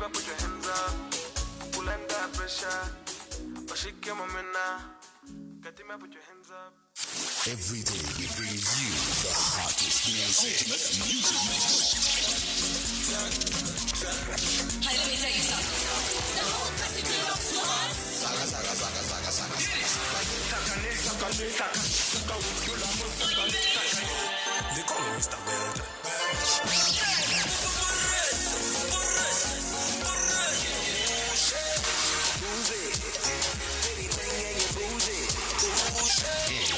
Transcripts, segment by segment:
Katima, put your hands up. Pull under pressure. Oshike momena. Katima, put your hands up. Every day we bring you the hottest music. Hey, let me tell you something. The whole recipe of sauce. They call me Mr. Welder.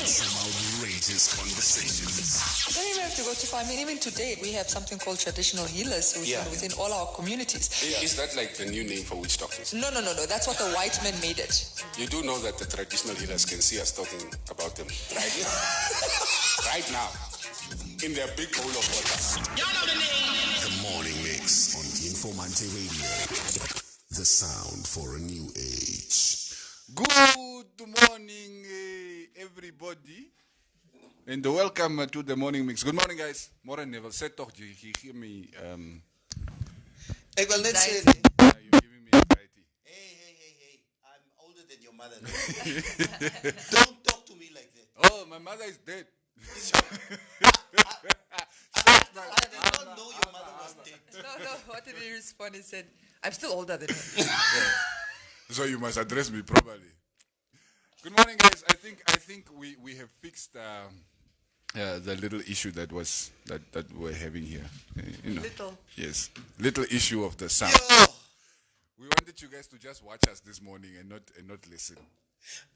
Some outrageous conversations. You don't even have to go too far. I mean, even today, we have something called traditional healers within all our communities. Is that like the new name for witch doctors? No. That's what the white men made it. You do know that the traditional healers can see us talking about them right now. Right now. In their big bowl of water. Y'all know the name. The Morning Mix on Informanté Radio. The sound for a new age. Good morning, everybody. And welcome to the Morning Mix. Good morning, guys. Morning, Neville. Say toch, you hear me. Ik wil net zeggen, You're giving me anxiety. hey, I'm older than your mother. Don't talk to me like that. Oh, my mother is dead. I did not know your mother was dead. No. What did he respond? He said, I'm still older than him. So you must address me properly. Good morning, guys. I think we have fixed the little issue that we're having here. Little. Yes, little issue of the sound. Yo, We wanted you guys to just watch us this morning and not listen.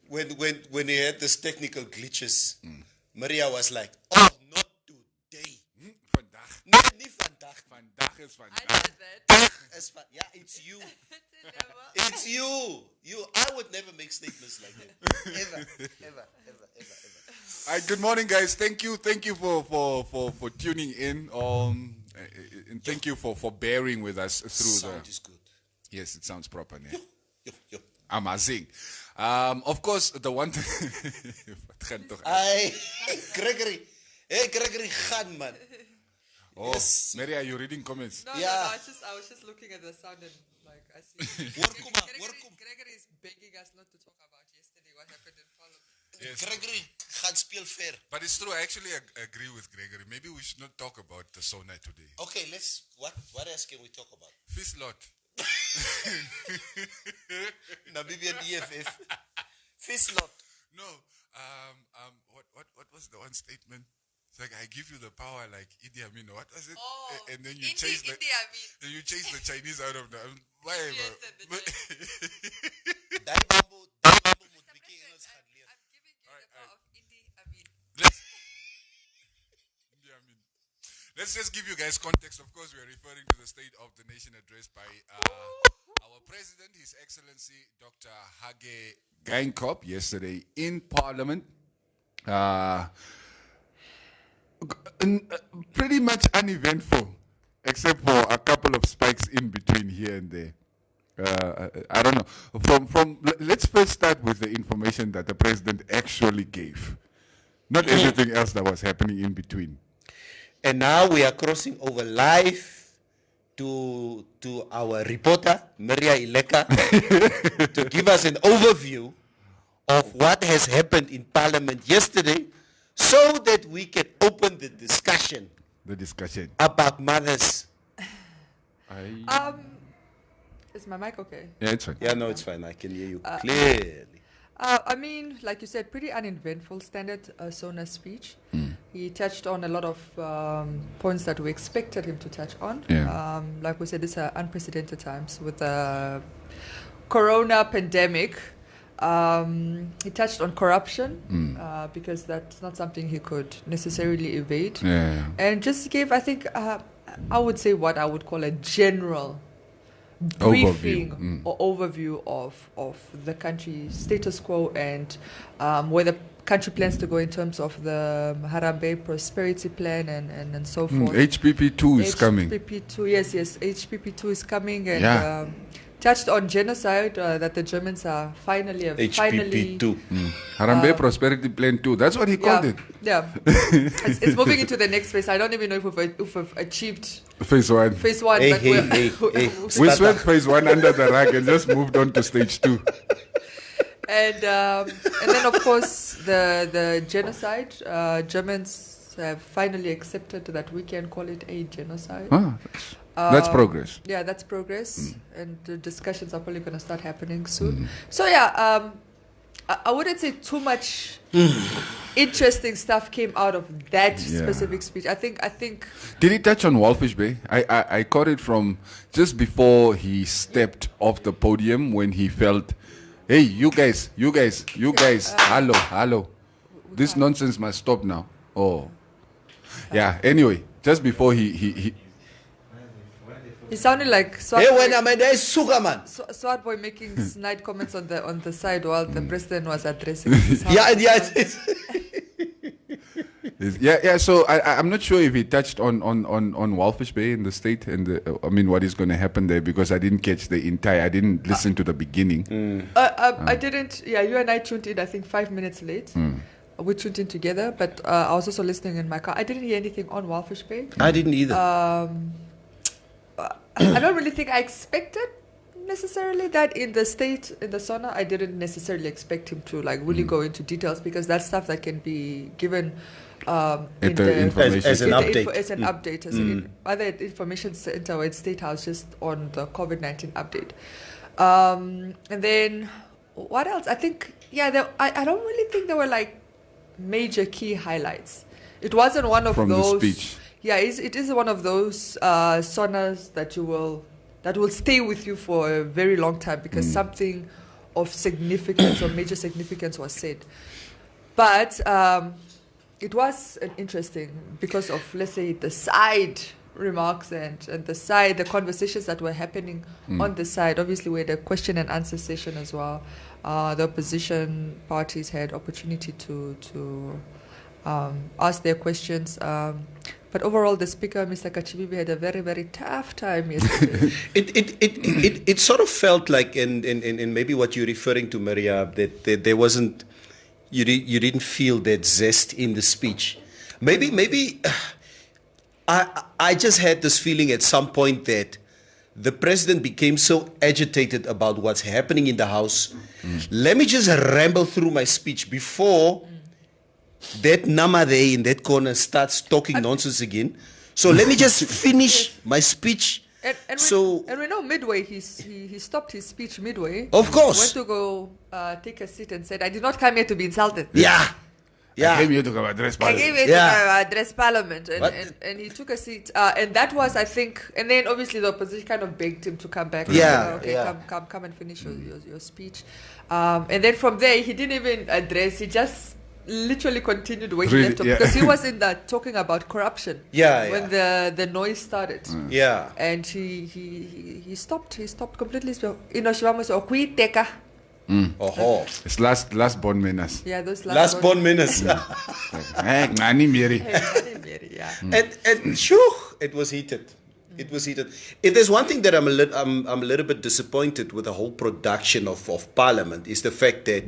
when he had these technical glitches, Maria was like, oh, not today. Vandaag. Nee, niet vandaag. Vandaag is I vandaag. said that. Yeah, it's you. It's you. I would never make statements like that. Ever. All right, good morning, guys. Thank you for tuning in. And thank you for bearing with us through Sound is good. Yes, it sounds proper. Yeah. Yo. Amazing. Of course, the one thing. Gregory. Hey, Gregory, gaan, man. Oh, Yes. Mary, are you reading comments? No, Yeah. I was just looking at the sound and like I see. Gregory is begging us not to talk about yesterday what happened in Parliament. Yes. Gregory, gaan speel fair. But it's true. I actually agree with Gregory. Maybe we should not talk about the sauna today. Okay, what else can we talk about? Fish lot. Namibian EFF. Fish lot. No. What was the one statement? It's like, I give you the power like Idi Amin. What was it? Oh, And then you chase the Chinese out of the whatever. Yes, and the Die bambo moet bietjie Engels gaan leer. I'm giving you the power of Idi Amin. Let's just give you guys context. Of course, we are referring to the State of the Nation address by our President, His Excellency Dr. Hage Geingob, yesterday in Parliament. Pretty much uneventful, except for a couple of spikes in between here and there. I don't know. Let's first start with the information that the President actually gave. Not everything else that was happening in between. And now we are crossing over live to our reporter, Maria Ileka, to give us an overview of what has happened in Parliament yesterday so that we can open the discussion about mothers. Is my mic okay? Yeah, it's fine. Yeah, no, it's fine. I can hear you clearly. I mean, like you said, pretty uneventful, standard Sona speech. He touched on a lot of points that we expected him to touch on. Yeah. Like we said, these are unprecedented times with the corona pandemic. He touched on corruption because that's not something he could necessarily evade. Yeah. And just gave, I think, I would say what I would call a general briefing or overview of the country status quo and where the country plans to go in terms of the Harambee prosperity plan and so forth. HPP2 is coming. HPP2, yes, HPP2 is coming and touched on genocide, that the Germans are finally HPP2. Harambe Prosperity Plan 2. That's what he called it. Yeah, it's moving into the next phase. I don't even know if we've achieved Phase 1. phase 1. Hey, but hey. We swept phase 1 under the rug and just moved on to stage 2. And then of course the genocide. Germans have finally accepted that we can call it a genocide. That's progress. Yeah, that's progress, and the discussions are probably going to start happening soon. So yeah, I wouldn't say too much interesting stuff came out of that specific speech. I think. Did he touch on Walfish Bay? I caught it from just before he stepped off the podium when he felt, hey, you guys, hello. This nonsense must stop now. Oh. Yeah, anyway, just before he He sounded like Hey, when I'm there, sugar man. Swart boy making snide comments on the side while the president was addressing his house. Yeah. So I'm not sure if he touched on Walfish Bay in the state and what is going to happen there, because I didn't catch the entire. I didn't listen to the beginning. I didn't. Yeah, you and I tuned in. I think 5 minutes late. We tuned in together, but I was also listening in my car. I didn't hear anything on Walfish Bay. I didn't either. I don't really think I expected necessarily that in the sauna. I didn't necessarily expect him to really go into details, because that's stuff that can be given in the information as an update. As an update, either at information center or at State House, just on the COVID-19 update. And then what else? I think I don't really think there were major key highlights. It wasn't one of from those. the speech. Yeah, it is one of those saunas that will stay with you for a very long time, because something of significance or major significance was said. But it was interesting because of, let's say, the side remarks and the conversations that were happening on the side. Obviously, we had a question and answer session as well. The opposition parties had opportunity to ask their questions. But overall, the speaker, Mr. Kachibibi, had a very, very tough time yesterday. It sort of felt like, and maybe what you're referring to, Maria, that there wasn't, you didn't feel that zest in the speech. Maybe I just had this feeling at some point that the president became so agitated about what's happening in the House. Let me just ramble through my speech before that Nama there in that corner starts talking nonsense again. So let me just finish my speech. And we know midway he stopped his speech midway. Of course. Went to go take a seat and said, "I did not come here to be insulted." Yeah. I came here to come address I Parliament. came here to address Parliament, and he took a seat, and that was, I think, and then obviously the opposition kind of begged him to come back. Come and finish your speech, and then from there he didn't even address. He just literally continued where he left off, because he was in that talking about corruption. When the noise started. And he stopped completely. It's last born menace. Yeah, those last born menace. And it was heated. It was heated. If there's one thing that I'm a little bit disappointed with the whole production of Parliament, is the fact that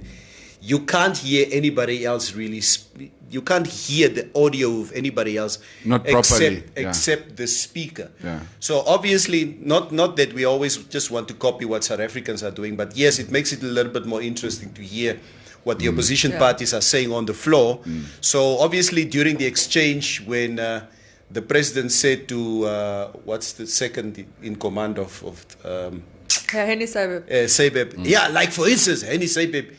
you can't hear anybody else really. You can't hear the audio of anybody else except the speaker. So obviously, not that we always just want to copy what South Africans are doing, but yes, it makes it a little bit more interesting to hear what the opposition parties are saying on the floor. So obviously, during the exchange, when the president said to what's the second in command of Henny Saibeb. Saibeb, like for instance, Henny Saibeb,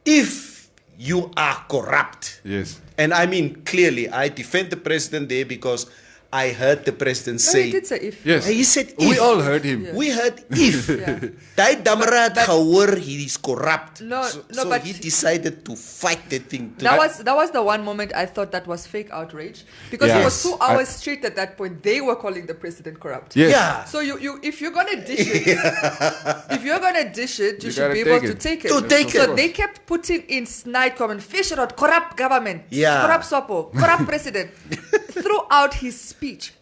if you are corrupt. Yes. And I mean, clearly, I defend the president there because I heard the president say... he did say if. Yes. He said if. We all heard him. We heard if. That Damrad Khawar, he is corrupt. So he decided to fight that thing. That was the one moment I thought that was fake outrage. Because it was 2 hours straight at that point. They were calling the president corrupt. Yes. Yeah. So you if you're going to dish it, you should be able to take it. So they kept putting in snide comment, fish rod, corrupt government, corrupt Sopo, corrupt president, throughout his speech,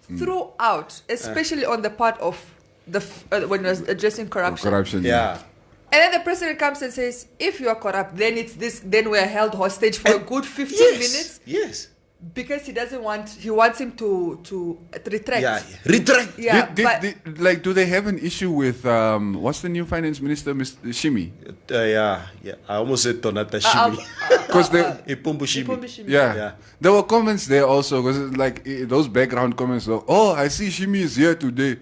especially on the part of when he was addressing corruption. Corruption. Yeah. And then the president comes and says, if you are corrupt, then it's this, then we're held hostage for a good 15 minutes. Yes. Because he wants him to retract. Yeah. Retract. Yeah, Do they have an issue with what's the new finance minister, Mr. Shimi? Yeah. I almost said Tonata Shimi. Because Ipumbu Shimi. yeah, there were comments there also, because those background comments. Oh, I see Shimi is here today.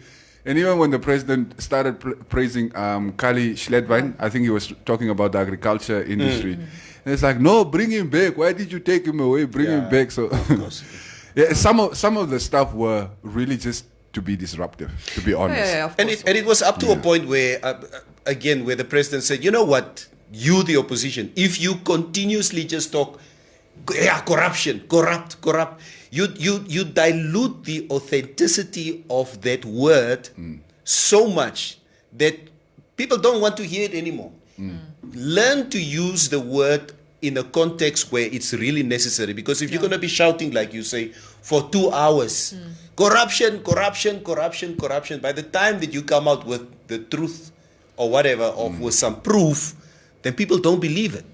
And even when the president started praising Kali Schledwein, I think he was talking about the agriculture industry. And it's like, no, bring him back. Why did you take him away? Bring him back. So, yeah, some of the stuff were really just to be disruptive, to be honest. Yeah, of And course. it was up to a point where, again, where the president said, you know what, you, the opposition, if you continuously just talk, corruption, corrupt, you dilute the authenticity of that word so much that people don't want to hear it anymore. Learn to use the word in a context where it's really necessary, because if you're going to be shouting, like you say, for 2 hours, corruption, by the time that you come out with the truth or whatever, or with some proof, then people don't believe it.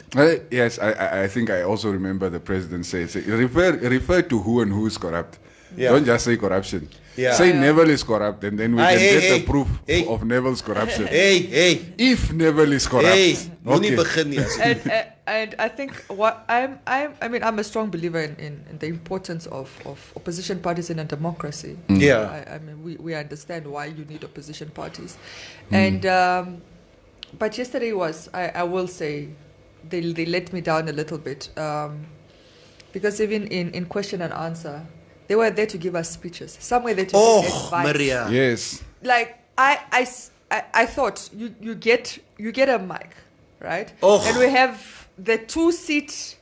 Yes, I think I also remember the president say refer to who and who is corrupt. Yeah. Don't just say corruption. Yeah. Say Neville is corrupt, and then we can get the proof of Neville's corruption. Hey. If Neville is corrupt. Moenie Okay. begin nie, asseblief. And I think what I'm a strong believer in the importance of opposition parties in a democracy. Yeah. I mean, we understand why you need opposition parties, and but yesterday was, I will say, they let me down a little bit, because even in question and answer, they were there to give us speeches. Some were there to give advice. Maria. Yes. Like I thought you get a mic, right? And we have the 2-seat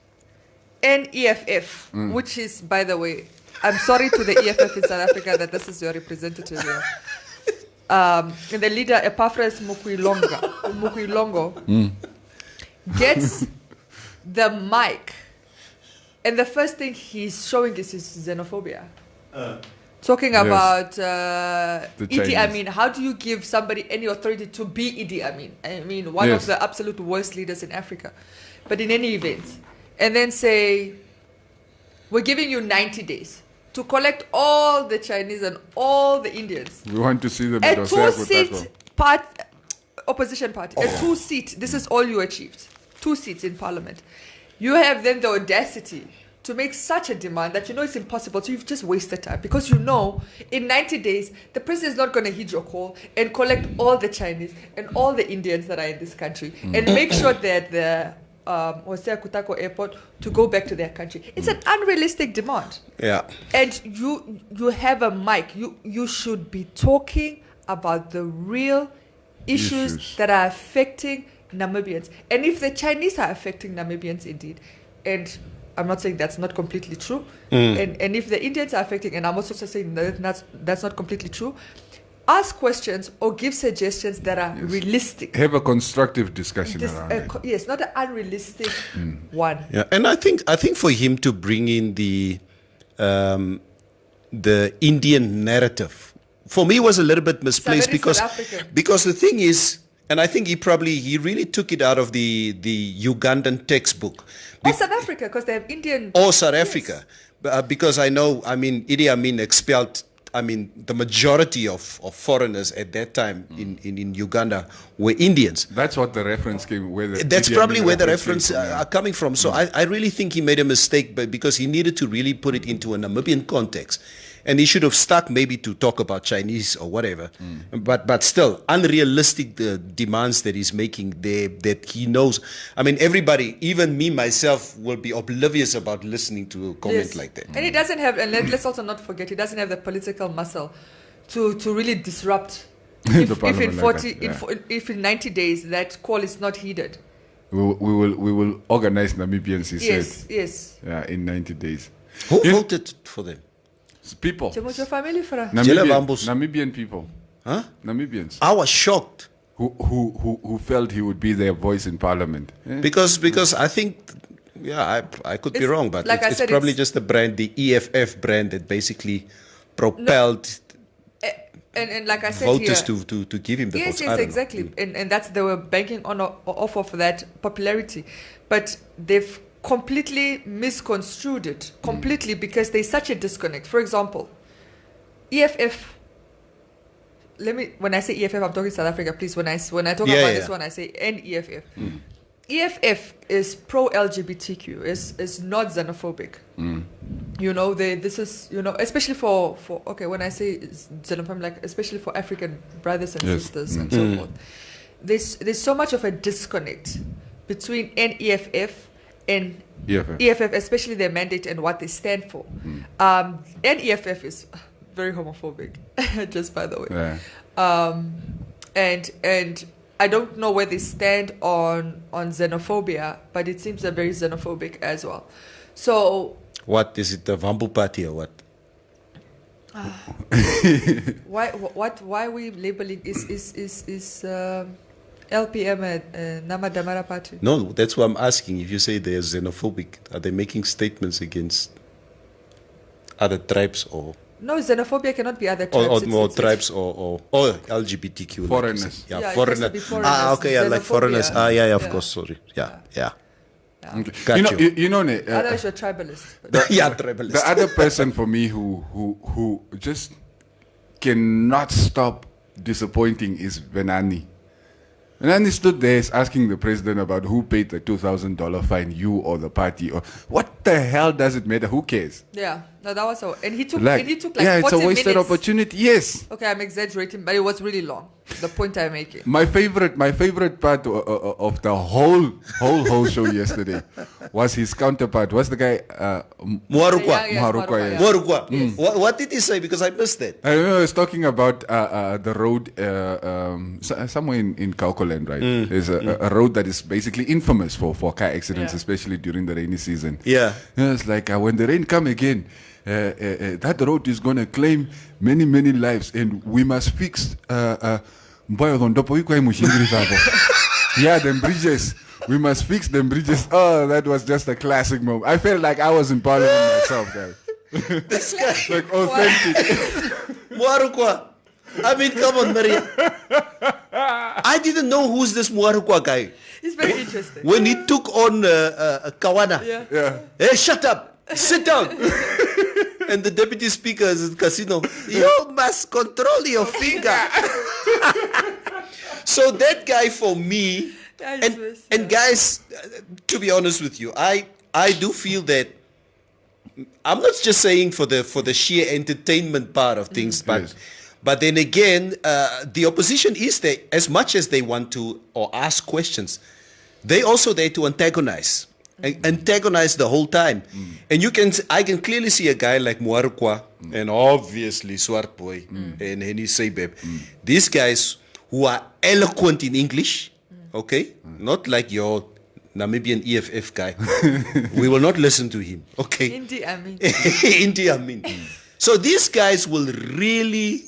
NEFF, which is, by the way, I'm sorry to the EFF in South Africa that this is your representative here. And the leader, Epaphras Mukwilongo, gets the mic, and the first thing he's showing is his xenophobia. Talking about Idi Chinese. Amin. How do you give somebody any authority to be Idi Amin? I mean, one of the absolute worst leaders in Africa. But in any event, and then say, we're giving you 90 days to collect all the Chinese and all the Indians. We want to see them. A 2-seat opposition party. A 2-seat. This is all you achieved. 2 seats in parliament. You have then the audacity to make such a demand that you know it's impossible. So you've just wasted time, because you know in 90 days the president is not going to heed your call and collect all the Chinese and all the Indians that are in this country and make sure that the Hosea Kutako airport to go back to their country. It's an unrealistic demand. Yeah. And you have a mic. You should be talking about the real issues that are affecting Namibians. And if the Chinese are affecting Namibians indeed, and I'm not saying that's not completely true, and if the Indians are affecting, and I'm also saying that's not completely true, ask questions or give suggestions that are realistic. Have a constructive discussion around it. Yes, not an unrealistic one. Yeah, and I think for him to bring in the Indian narrative, for me, was a little bit misplaced, because the thing is, and I think he really took it out of the Ugandan textbook. Or South Africa, because they have Indian. Or South Africa, because Idi Amin expelled. The majority of foreigners at that time in Uganda were Indians. That's what the reference came. That's probably where the reference are coming from. So I really think he made a mistake, because he needed to really put it into a Namibian context. And he should have stuck maybe to talk about Chinese or whatever. But still, unrealistic the demands that he's making there, that he knows. Everybody, even me, myself, will be oblivious about listening to a comment like that. And he doesn't have, and let's also not forget, he doesn't have the political muscle to really disrupt. If in 90 days that call is not heeded. We will organize Namibians, he said. Yes. Yeah, in 90 days. Who voted for them? People. Namibian people. Huh? Namibians. I was shocked. Who felt he would be their voice in parliament. Yeah. Because I think, I could be wrong, but it's probably just the brand, the EFF brand, that basically propelled and like I said voters here, to give him the votes. yes, I don't know. exactly, and that's they were banking off of that popularity, but they've completely misconstrued it completely because there's such a disconnect. For example, EFF. When I say EFF, I'm talking South Africa. Please, when I talk about this one, I say NEFF. EFF is pro LGBTQ. Is not xenophobic. You know, this is, you know, especially for when I say xenophobic, like especially for African brothers and sisters and so forth. There's so much of a disconnect between NEFF and EFF, especially their mandate and what they stand for. NEFF is very homophobic, just by the way. And I don't know where they stand on xenophobia, but it seems they're very xenophobic as well. So what is it, the Vambu party or what? Why are we labeling is LPM a Nama Damara party? No, that's what I'm asking. If you say they're xenophobic, are they making statements against other tribes or? No, xenophobia cannot be other tribes. Or tribes or LGBTQ. Foreigners. Like Yeah, it has to foreigners. be foreigners. Okay, yeah, like foreigners. Xenophobia. Of course, sorry. Yeah. Okay. Got You know, Otherwise, you're tribalist. tribalist. the other person for me who just cannot stop disappointing is Venani. Venani stood there asking the president about who paid the $2,000 fine, you or the party, or what the hell does it matter? Who cares? Yeah, no, that was so. And he took Like, like yeah, 40 it's a wasted minutes. opportunity. Yes. Okay, I'm exaggerating, but it was really long. The point I'm making. My favorite part of the whole show yesterday was his counterpart. What's the guy? Muarukwa. Yeah, Muarukwa, yeah. Muarukwa. What did he say? Because I missed that. I remember I was talking about the road somewhere in Kaukoland, right? There's a road that is basically infamous for car accidents, Yeah. especially during the rainy season. Yeah. It's like when the rain come again, that road is going to claim many, many lives, and we must fix yeah, them bridges. We must fix them bridges. Oh, that was just a classic moment. I felt like I was in parliament myself, guys. This guy. Like authentic. Muarukwa. I mean, come on, Maria. I didn't know who's this Muarukwa guy. It's very interesting. When he took on Kawana. Yeah. Hey, shut up. Sit down. And the deputy speaker is in casino. You must control your finger. So that guy for me, and guys, to be honest with you, I do feel that I'm not just saying for the sheer entertainment part of things, but then again, the opposition is there as much as they want to or ask questions. They also there to antagonize. Antagonize the whole time. And I can clearly see a guy like Muarukwa and obviously Swart Boy and Henny Seibeb. These guys who are eloquent in English, okay? Not like your Namibian EFF guy. We will not listen to him, okay? Indi Amin. So these guys will really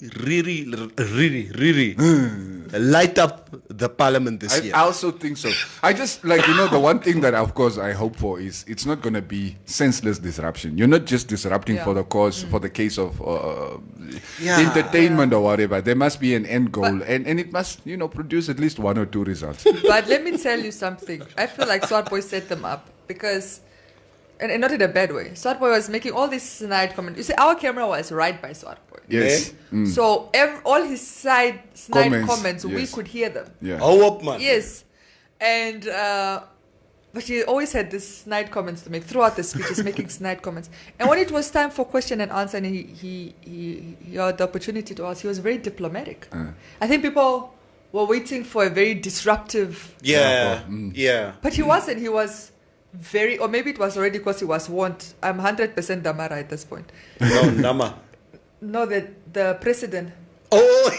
light up the parliament this year. I also think so. I just, like, the one thing that, of course, I hope for is it's not going to be senseless disruption. You're not just disrupting for the cause, for the case of entertainment or whatever. There must be an end goal, and it must, produce at least one or two results. But let me tell you something. I feel like Swart Boy set them up because, and not in a bad way, Swart Boy was making all these snide comments. You see, our camera was right by Swart Boy. Yes. So all his snide comments, we yes. could hear them. Yeah. Oh, up, man. Yes. And, but he always had these snide comments to make throughout the speech. He's making snide comments. And when it was time for question and answer, and he had the opportunity to ask, he was very diplomatic. I think people were waiting for a very disruptive. Yeah. But he wasn't. He was very, or maybe it was already because he was warned. I'm 100% Damara at this point. No, Nama. No, the president. Oh.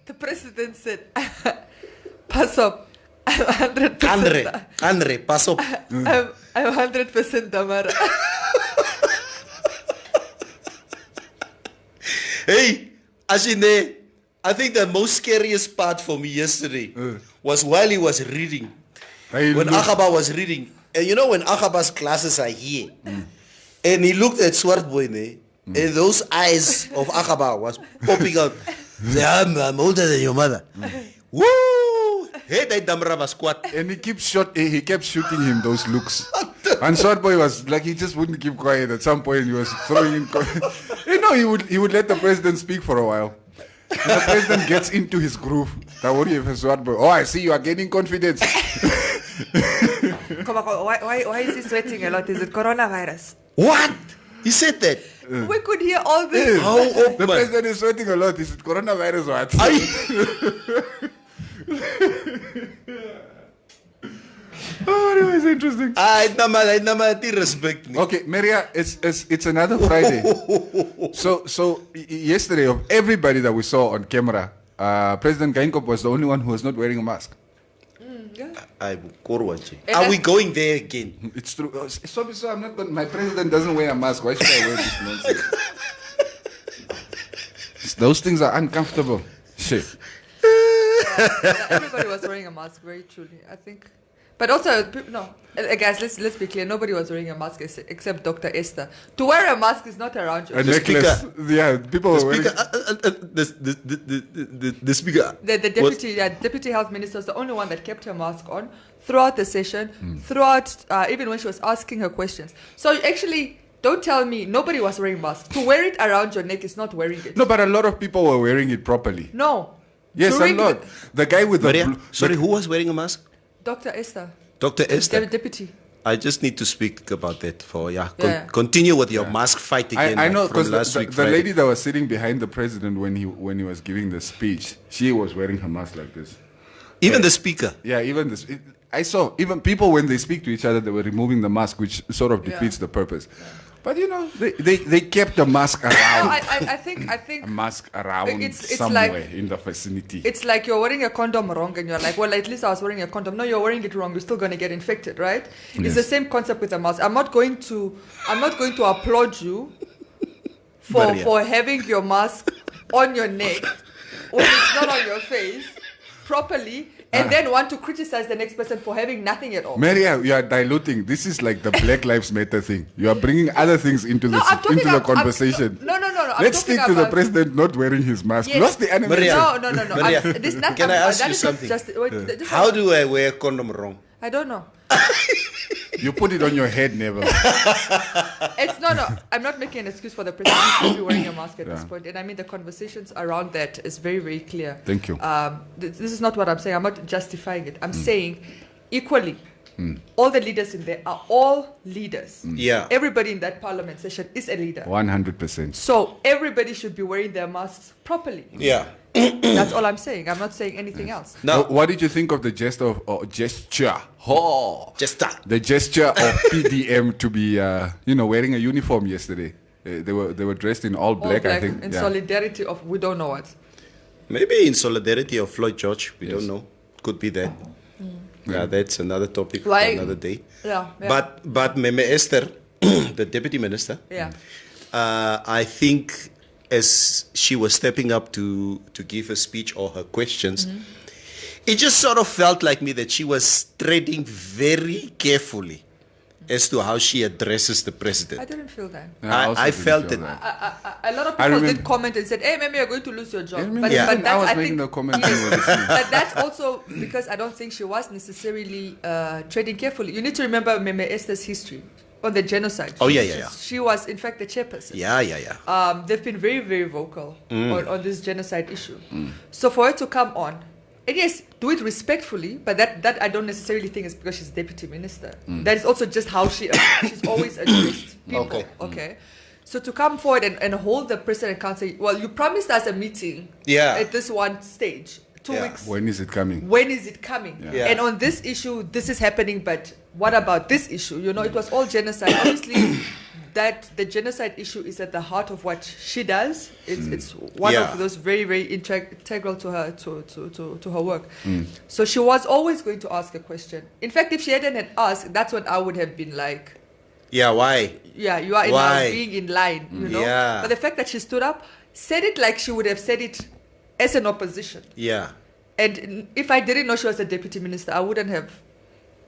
The president said, pass up. I'm 100%. Andre, pass up. I'm 100% Damara. Hey, Ashine, I think the most scariest part for me yesterday was while he was reading. When Agaba was reading. And when Agaba's classes are here. And he looked at Swart Boy, And those eyes of Akaba was popping out. Say, I'm older than your mother. Woo! Hey, that Damra was squat. And he kept shooting him those looks. And Short Boy was like, he just wouldn't keep quiet. At some point, he was throwing in. He would let the president speak for a while. And the president gets into his groove. Short Boy, I see you are gaining confidence. Why is he sweating a lot? Is it coronavirus? What? He said that. We could hear all this. How open? The president is sweating a lot. Is it coronavirus or what? Anyway, it's interesting. I respect me. Okay, Maria, it's another Friday. So yesterday, of everybody that we saw on camera, President Gainkop was the only one who was not wearing a mask. Are we going there again? It's true. So I'm not going. My president doesn't wear a mask. Why should I wear this nonsense? Those things are uncomfortable. Shit. Everybody was wearing a mask, very truly, I think. But also, guys, let's be clear. Nobody was wearing a mask except Dr. Esther. To wear a mask is not around you. A necklace. Yeah, people were wearing. The speaker. The deputy health minister was the only one that kept her mask on throughout the session, throughout even when she was asking her questions. So actually, don't tell me nobody was wearing masks. To wear it around your neck is not wearing it. No, but a lot of people were wearing it properly. No. Yes, a lot. The guy with Maria, the sorry, who was wearing a mask? Dr. Esther. Dr. Esther. The deputy. I just need to speak about that continue with your mask fight again. I know, from because last week. the lady that was sitting behind the president when he was giving the speech, she was wearing her mask like this. Even the speaker. Yeah, even this. I saw even people when they speak to each other, they were removing the mask, which sort of defeats the purpose. But they kept the mask around. I think a mask around it's somewhere like, in the vicinity. It's like you're wearing a condom wrong, and you're like, well, at least I was wearing a condom. No, you're wearing it wrong. You're still going to get infected, right? Yes. It's the same concept with a mask. I'm not going to applaud you for having your mask on your neck when it's not on your face properly. And then want to criticize the next person for having nothing at all. Maria, you are diluting. This is like the Black Lives Matter thing. You are bringing other things into the conversation. No. Let's stick to the president not wearing his mask. Yes. What's the animation? Maria, No. Maria, can I ask you something? How do I wear a condom wrong? I don't know. You put it on your head, never. It's no. I'm not making an excuse for the president. He should be wearing a mask at this point. And I mean, the conversations around that is very, very clear. Thank you. This is not what I'm saying. I'm not justifying it. I'm saying equally, all the leaders in there are all leaders. Yeah. Everybody in that parliament session is a leader. 100%. So everybody should be wearing their masks properly. Yeah. That's all I'm saying. I'm not saying anything else. Now, What did you think of the gesture? The gesture of PDM to be, wearing a uniform yesterday. They were dressed in all black, I think. In solidarity of we don't know what. maybe in solidarity of Floyd George. We don't know. Could be that. Yeah, that's another topic for another day. Yeah. But Meme Esther, the deputy minister, I think as she was stepping up to give a speech or her questions, it just sort of felt like me that she was treading very carefully as to how she addresses the president. I didn't feel that. Yeah, I felt that. A lot of people did comment and said, "Hey, maybe you're going to lose your job." But I was making the comment. But that's also because I don't think she was necessarily treading carefully. You need to remember Meme Esther's history on the genocide. Oh, yeah. She was, in fact, the chairperson. Yeah. They've been very, very vocal on this genocide issue. So for her to come on, and yes, do it respectfully, but that I don't necessarily think is because she's deputy minister. That is also just how she's always addressed people. Okay. So to come forward and hold the president account, say, well, you promised us a meeting at this one stage. 2 weeks. When is it coming? Yeah. And on this issue, this is happening, but what about this issue? You know, it was all genocide. Obviously, that the genocide issue is at the heart of what she does. It's one of those very, very integral to her to her work. So she was always going to ask a question. In fact, if she hadn't asked, that's what I would have been like. Yeah, why? Yeah, you are in line, being in line, you know. Yeah. But the fact that she stood up, said it like she would have said it as an opposition. Yeah. And if I didn't know she was a deputy minister, I wouldn't have.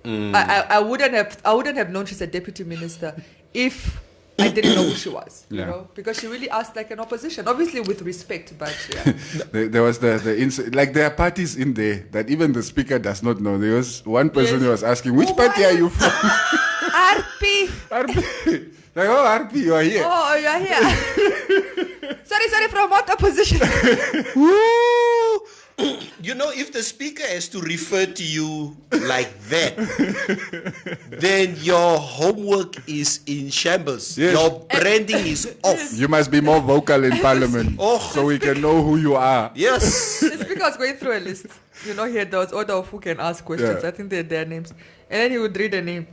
I wouldn't have known she's a deputy minister if I didn't know who she was, you Yeah. know, because she really asked like an opposition, obviously with respect, but yeah. There was like there are parties in there that even the speaker does not know. There was one person who was asking, which party are you from? RP. RP. Like, oh, RP, you are here. Oh, you're here. sorry, from what opposition? You know, if the speaker has to refer to you like that, then your homework is in shambles. Yes. Your branding is off. You must be more vocal in parliament so we can know who you are. Yes. The speaker was going through a list. You know, he had those order of who can ask questions. Yeah. I think they had their names. And then he would read a name.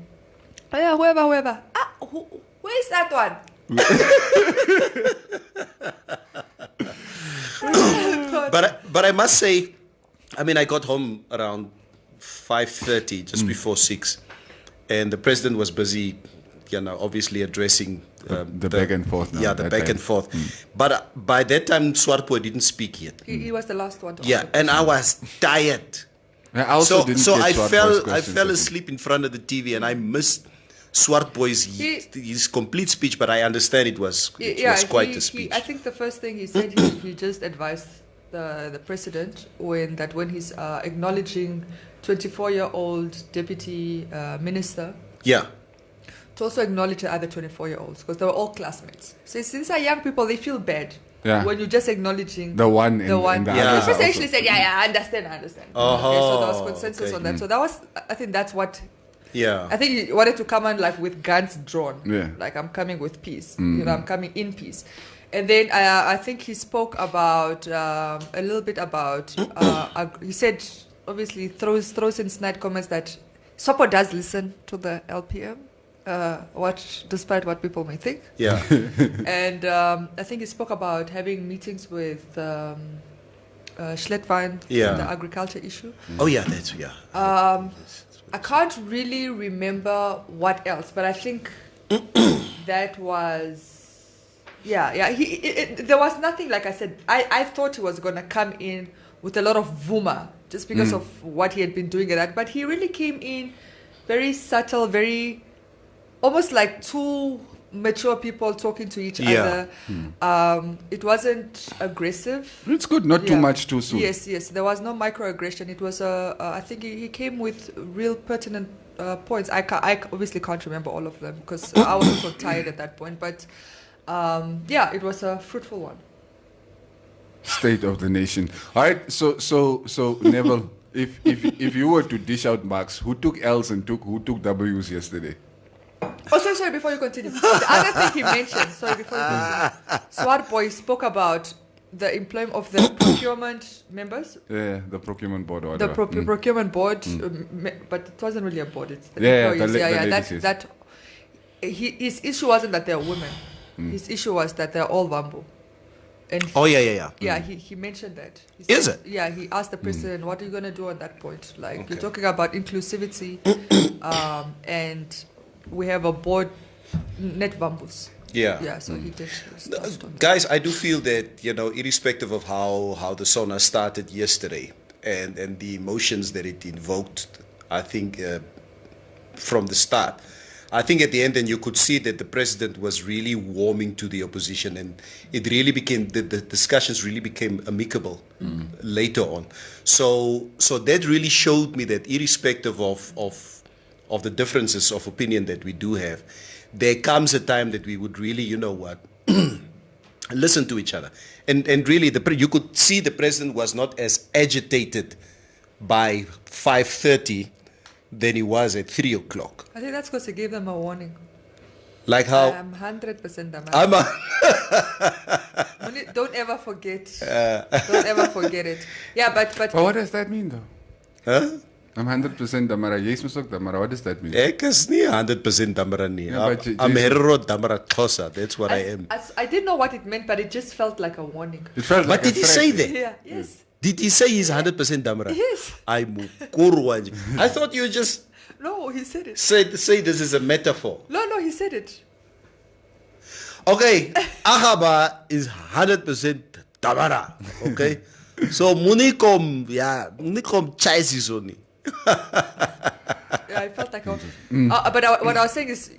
Oh, yeah, whoever. Ah, who is that one? But I must say, I mean, I got home around 5:30, just before 6, and the president was busy, you know, obviously addressing the back and forth. Now, Yeah, the back and forth. But by that time, Swartboy didn't speak yet. He was the last one to Yeah, answer. and I was tired. I also So, didn't so get I Swartboy's fell questions. asleep in front of the TV, and I missed Swartboy's his complete speech. But I understand it was quite a speech. I think the first thing he said, he just advised the president when he's acknowledging 24-year-old deputy minister, Yeah. to also acknowledge the other 24-year-olds because they were all classmates. So since they're young people, they feel bad when you're just acknowledging the one. the one. in the Yeah. The others president are actually said, I understand. Oh, Okay, so there was consensus okay. on that. So that was, I think that's what. Yeah. I think he wanted to come on like with guns drawn. Yeah. Like I'm coming with peace. You know, I'm coming in peace. And then I think he spoke about a little bit about. He said obviously throws in snide comments that Sopo does listen to the LPM. Despite what people may think. Yeah. And I think he spoke about having meetings with Schlettwein Yeah. on the agriculture issue. Oh yeah, that's yeah. I can't really remember what else, but I think that was, there was nothing, like I said, I thought he was going to come in with a lot of vuma just because of what he had been doing at that, but he really came in very subtle, very, almost like two mature people talking to each Yeah. other. It wasn't aggressive. It's good, not too Yeah. much too soon. Yes, there was no microaggression. It was I think he came with real pertinent points. I obviously can't remember all of them because I was also tired at that point. But it was a fruitful one. State of the nation. All right, so Neville, if you were to dish out marks, who took L's and who took W's yesterday? Oh, sorry, before you continue. The other thing he mentioned, Swartboy spoke about the employment of the procurement members. Yeah, the procurement board or The whatever. procurement board, but it wasn't really a board. It's the Yeah, employees. the ladies, yes. That his issue wasn't that they're women. His issue was that they're all Wambo. And Oh yeah. yeah, he mentioned that. He Is said- it? Yeah, he asked the president, "What are you going to do on that point? Like you're talking about inclusivity, and we have a board, net Wambus." Yeah. Yeah, so he did. touched on that. Guys, I do feel that, you know, irrespective of how the sauna started yesterday and the emotions that it invoked, I think from the start, I think at the end, and you could see that the president was really warming to the opposition, and it really became, the discussions really became amicable later on. So that really showed me that irrespective of the differences of opinion that we do have, there comes a time that we would really, you know what, listen to each other. And really, you could see the president was not as agitated by 5:30 than he was at 3 o'clock. I think that's because he gave them a warning. Like how... I'm 100% Damara. I'm a, Don't ever forget. Don't ever forget it. Yeah, but But what does that mean though? huh? I'm 100% Damara. Yes, Mr. Damara. What does that mean? Ek is nie 100% Damara nie. Yeah, but I'm Jason- Herero Damara Xhosa. That's what I am. I didn't know what it meant, but it just felt like a warning. It felt But like a did he threat. say that? Yeah, yes. Did he say he's 100% Damara? Yes. I'm Kurwaj. I thought you just No, he said it. say this is a metaphor. No, he said it. Okay, Ahaba is 100% Damara. Okay, so Munikom chaisi soni. Yeah, I felt like I was, but what I was saying is,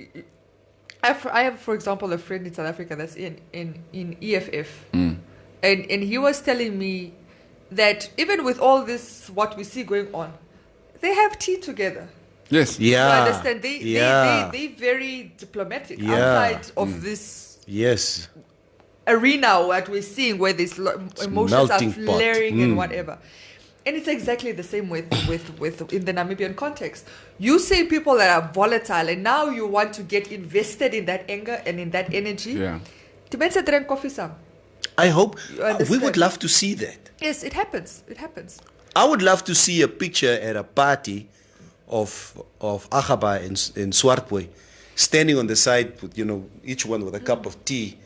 I have, for example, a friend in South Africa that's in EFF, and he was telling me that even with all this, what we see going on, they have tea together. Yes. Yeah. You understand? They very diplomatic outside of this arena what we're seeing where these emotions are flaring and whatever. And it's exactly the same with in the Namibian context. You say people that are volatile, and now you want to get invested in that anger and in that energy. Yeah. I hope we would love to see that. Yes, it happens. It happens. I would love to see a picture at a party of Agaba in Swartboy standing on the side with, each one with a cup of tea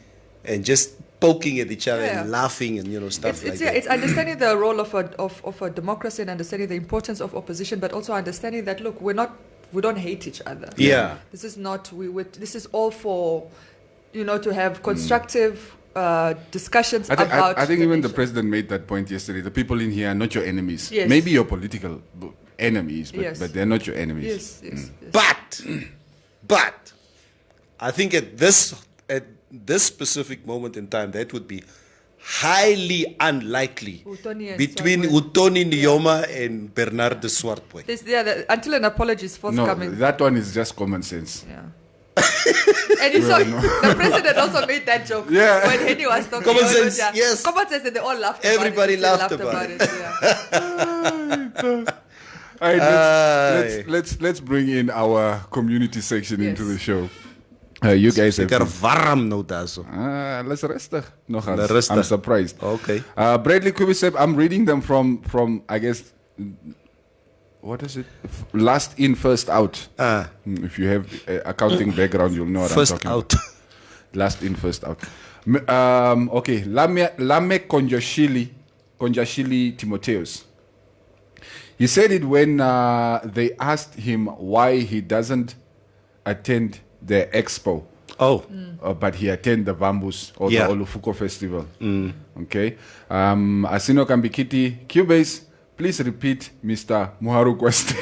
and just poking at each other and laughing and stuff like that. It's understanding the role of a democracy and understanding the importance of opposition, but also understanding that look, we don't hate each other. Yeah. This is not this is all for to have constructive discussions about. I think even the nation. president made that point yesterday. The people in here are not your enemies. Yes. Maybe your political enemies, but they're not your enemies. Yes. But I think at this specific moment in time, that would be highly unlikely between Utoni Nyoma and Bernard de Swartboy. Until an apology is forthcoming. No, that one is just common sense. Yeah. And you saw the president also made that joke when Henny was talking. Common sense, yes. Common sense, and they all laughed. Everybody laughed about it. All right, let's bring in our community section into the show. You guys have warm nou daarso. Let's rustig. Rustig. I'm surprised. Okay. Bradley Kubisep, I'm reading them from I guess, what is it? Last in, first out. If you have accounting background, you'll know what First I'm talking out. about. Last in, first out. Okay. Lame Konjashili Timotheus. He said it when they asked him why he doesn't attend the expo. But he attend the Vambus or the Olufuko Festival. Okay. Asino Kambikiti, Cubase, please repeat Mr. Muharu question.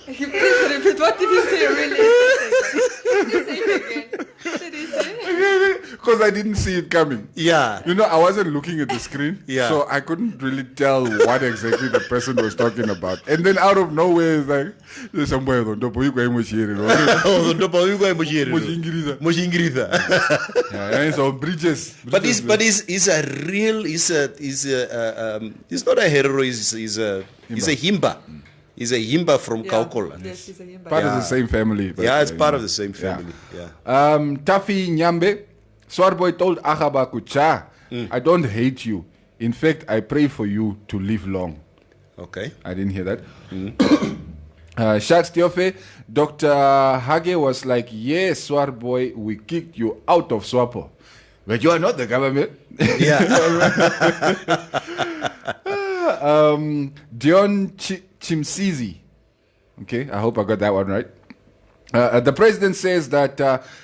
Please repeat. What did you say really? Did you say it again? What did he say? Because I didn't see it coming. Yeah. I wasn't looking at the screen. Yeah. So I couldn't really tell what exactly the person was talking about. And then out of nowhere, it's like, there's somewhere on top of you going to yeah, so bridges. But he's not a hero, he's a himba. He's a himba from Kaukola. Yes, he's a himba. Part of the same family. But, it's part of the same family. Yeah. Tafi Nyambe, Swarboy told Agaba Kucha, I don't hate you. In fact, I pray for you to live long. Okay. I didn't hear that. Shaks Tiofe, Dr. Hage was like, yes, Swarboy, we kicked you out of Swapo. But you are not the government. Yeah. Dion Chimsizi. Okay, I hope I got that one right. The president says that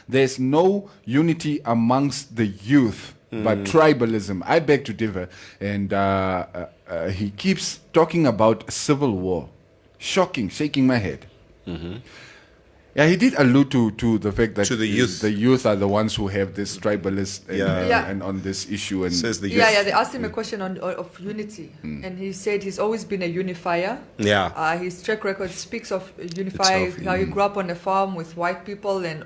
there's no unity amongst the youth, but tribalism. I beg to differ. And he keeps talking about civil war. Shocking, shaking my head. Yeah, he did allude to the fact that the youth are the ones who have this tribalist and on this issue. And says the youth. They asked him a question of unity, and he said he's always been a unifier. Yeah. His track record speaks of unifying. How he grew up on a farm with white people and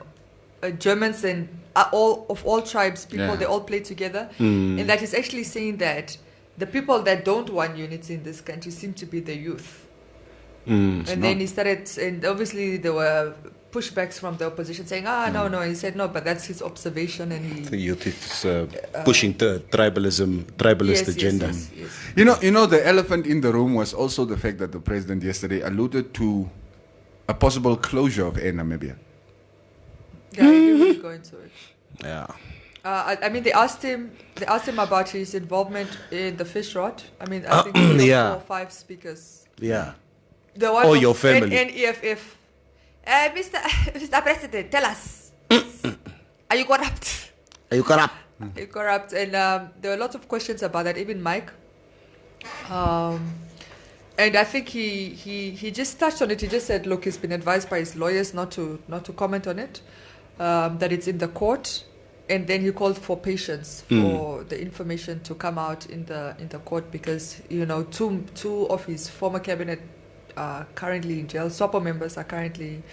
Germans and all tribes people. They all play together, and that he's actually saying that the people that don't want unity in this country seem to be the youth. And then he started, and obviously there were pushbacks from the opposition saying, no. He said, no, but that's his observation. And the youth is pushing the tribalist agenda. Yes. The elephant in the room was also the fact that the president yesterday alluded to a possible closure of Air Namibia. Yeah, he didn't really go into it. Yeah. I mean, they asked him about his involvement in the fish rot. I mean, I think there were 4 or 5 speakers. Yeah. The one your family. NEFF. Mr. President, tell us. Are you corrupt? Are you corrupt? Are you corrupt? And there were lots of questions about that. Even Mike. And I think he just touched on it. He just said, look, he's been advised by his lawyers not to comment on it, that it's in the court. And then he called for patience for the information to come out in the court because, two of his former cabinet are currently in jail. SWAPO members are currently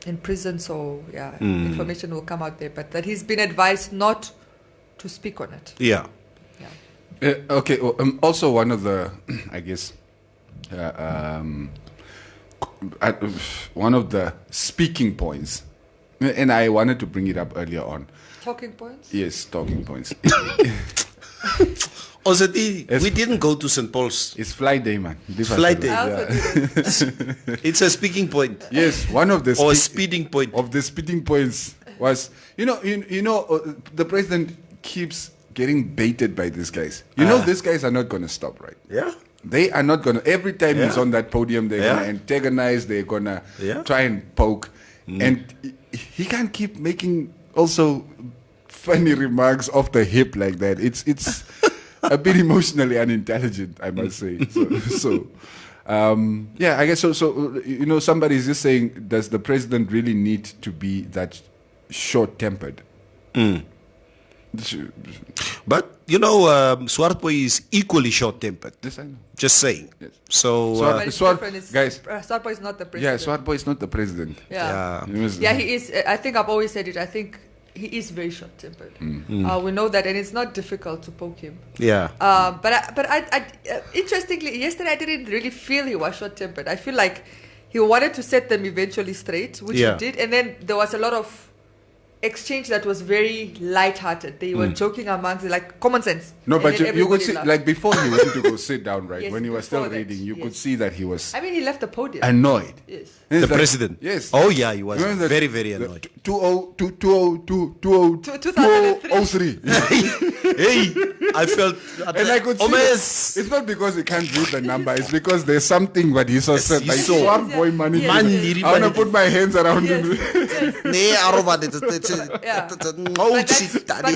in prison. So, information will come out there. But that he's been advised not to speak on it. Yeah. Okay. Also, one of the, I guess, one of the speaking points, and I wanted to bring it up earlier on. Talking points? Yes, talking points. We didn't go to St. Paul's. It's Fly Day, man. Fly Day. It's a speaking point. Yes, one of the speeding point. Of the speeding points was, the president keeps getting baited by these guys. These guys are not going to stop, right? Yeah. They are not going to. Every time he's on that podium, they're going to antagonize. They're going to try and poke, and he can't keep making also funny remarks off the hip like that. It's a bit emotionally unintelligent, I must say. I guess so. Somebody's just saying, does the president really need to be that short-tempered? But Swartboy is equally short-tempered. Yes, I know. Just saying. Yes. So guys, Swartboy is not the president. yeah, Swartboy is not the president. Yeah, he is. I think I've always said it. I think he is very short-tempered. We know that, and it's not difficult to poke him. Yeah. But I interestingly, yesterday I didn't really feel he was short-tempered. I feel like he wanted to set them eventually straight, which he did, and then there was a lot of exchange that was very light-hearted. They were joking amongst it, like common sense. No, but you could see, laughed. like before he went to go sit down, right? Yes, when he was still before that, reading, you yes. could see that he was I mean, he left the podium. annoyed. Yes. And The it's like- president. Yes. Oh yeah, he was Remember that- very, very annoyed. 2003. Hey, I felt. And I could see that it's not because he can't read the number, it's because there's something that he saw said. he Like, saw. Swart boy money. Yes, Man, yes. he I want to put my hands around Yes, him. yes. Nee, Arova,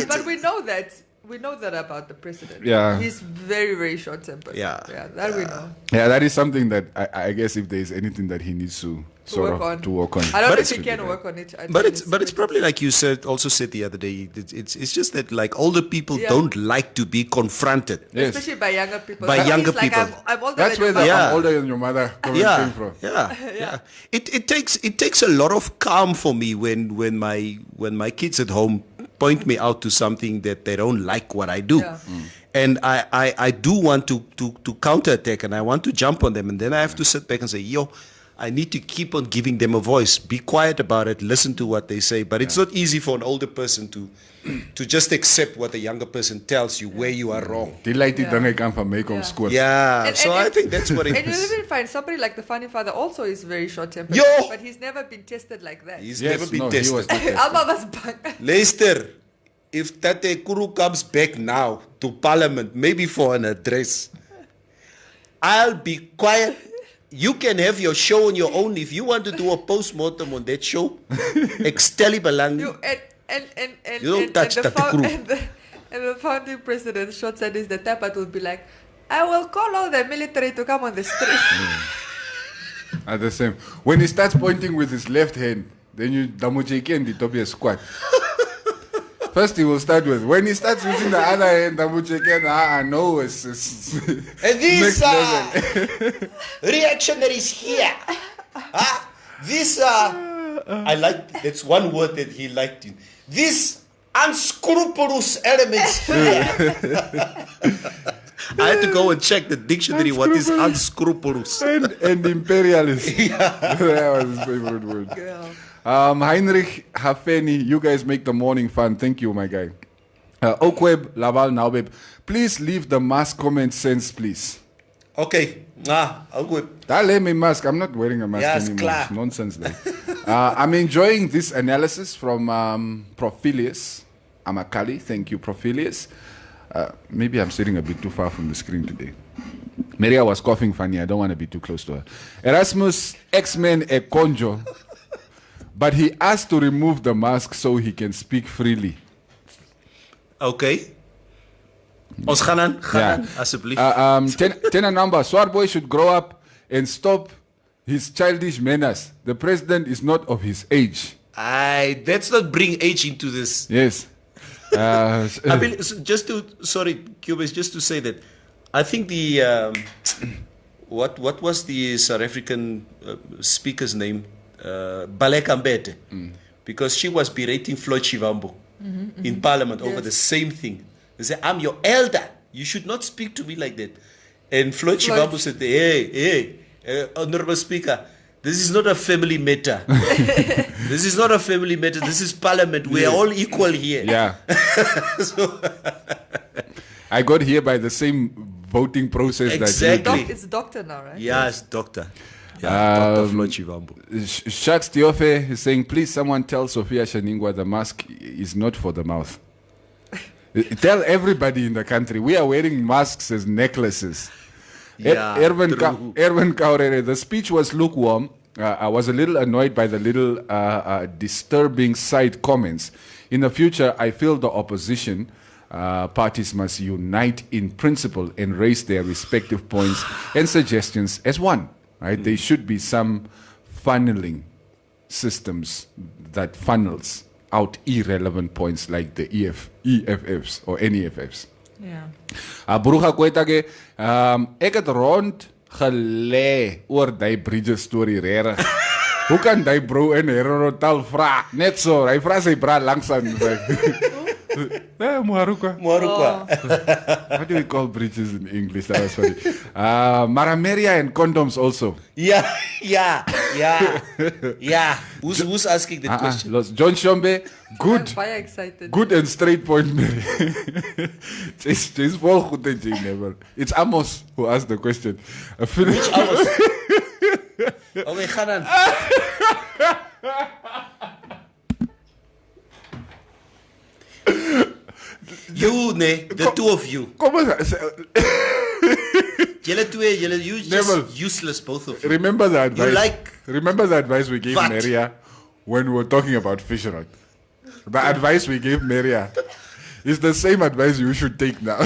But we know that. We know that about the president. Yeah. He's very, very short-tempered. Yeah. That we know. Yeah, that is something that I guess if there's anything that he needs to work on. to work on. I don't But know it's- if he can work on it. But it's probably like you also said the other day. It's just that like older people Yeah. don't like to be confronted. Yes. Especially by younger people. By So younger he's like, people. I'm older That's than where your the Yeah. I'm older than your mother comment came from. Yeah. It takes a lot of calm for me when my kids at home point me out to something that they don't like what I do. Yeah. And I do want to counterattack, and I want to jump on them, and then I have to sit back and say, I need to keep on giving them a voice. Be quiet about it. Listen to what they say. But it's not easy for an older person to just accept what a younger person tells you where you are wrong. Die lei die Yeah. dinge kan van my kom Yeah. skoon. Yeah. And- So and- I think that's what it And you is. even find somebody like the funny father also is very short-tempered. Yo! But he's never been tested like that. He's Yes, never been no, he tested. was not tested. Alma was bang. Luister, if Tate Kuru comes back now to Parliament, maybe for an address, I'll be quiet. You can have your show on your own. If you want to do a post-mortem on that show, Exteli Belang. You and You don't touch the Tate Kuru. and the founding president, short said, is the type that will be like, I will call all the military to come on the street. Are the same. When he starts pointing with his left hand, then you Damucheki and the Tobia squat. First he will start with, when he starts using the other hand, Damucheki, I know it's And these next level. reactionaries here. I like, that's one word that he liked. These unscrupulous elements here. I had to go and check the dictionary what is unscrupulous. and imperialist. That was his favorite word. Yeah. Heinrich Hafeni, you guys make the morning fun. Thank you, my guy. Okweb, Laval, Naubeb, please leave the mask comment sense, please. Okay. I'll go. Dale me mask. I'm not wearing a mask Yes, anymore. klar. It's nonsense there. I'm enjoying this analysis from Profilius Amakali. Thank you, Profilius. Maybe I'm sitting a bit too far from the screen today. Maria was coughing funny. I don't want to be too close to her. Erasmus, X-Men, a conjo. But he asked to remove the mask so he can speak freely. Okay. Ons gaan aan, asseblief. Ten number. Swartboy should grow up and stop his childish manners. The president is not of his age. Let's not bring age into this. Yes. I mean, just to Cubase, just to say that I think the what was the South African speaker's name? Baleka Mbete, because she was berating Floyd Shivambu in Parliament over the same thing. They said, "I'm your elder. You should not speak to me like that." And Floyd Shivambu said, "Hey, Honorable Speaker, this is not a family matter. This is not a family matter. This is Parliament. We are all equal here." Yeah. I got here by the same voting process Exactly. It's doctor now, right? Yes, doctor. Yeah, Dr. Floyd Shivambu. Shaks Tiofe is saying, please someone tell Sophia Shaningwa the mask is not for the mouth. Tell everybody in the country, we are wearing masks as necklaces. Yeah, Erwin true. Kaurere, the speech was lukewarm. I was a little annoyed by the little disturbing side comments. In the future, I feel the opposition parties must unite in principle and raise their respective points and suggestions as one. Right? There should be some funneling systems that funnels out irrelevant points like the EFFs or NEFFs. Yeah. Broega Kwetage, ek het rond gelê oor die Bridges story regtig. Hoe kan die bro in Herotal vra? Net so, hy vra sy bra langs aan sy. Moharuka. What do we call bridges in English? That was funny. Marameria and condoms also. Yeah. Who's asking that question? John Shombe, good. I'm very excited. Good and straight point, Mary. It's vol goed en jy never. It's Amos who asked the question. Which Amos? Okay, gaan aan. You, the two of you. Kom ons. You just useless, both of you. Remember the advice. Remember the advice we gave But- Maria when we were talking about fish rod. The advice we gave Maria is the same advice you should take now.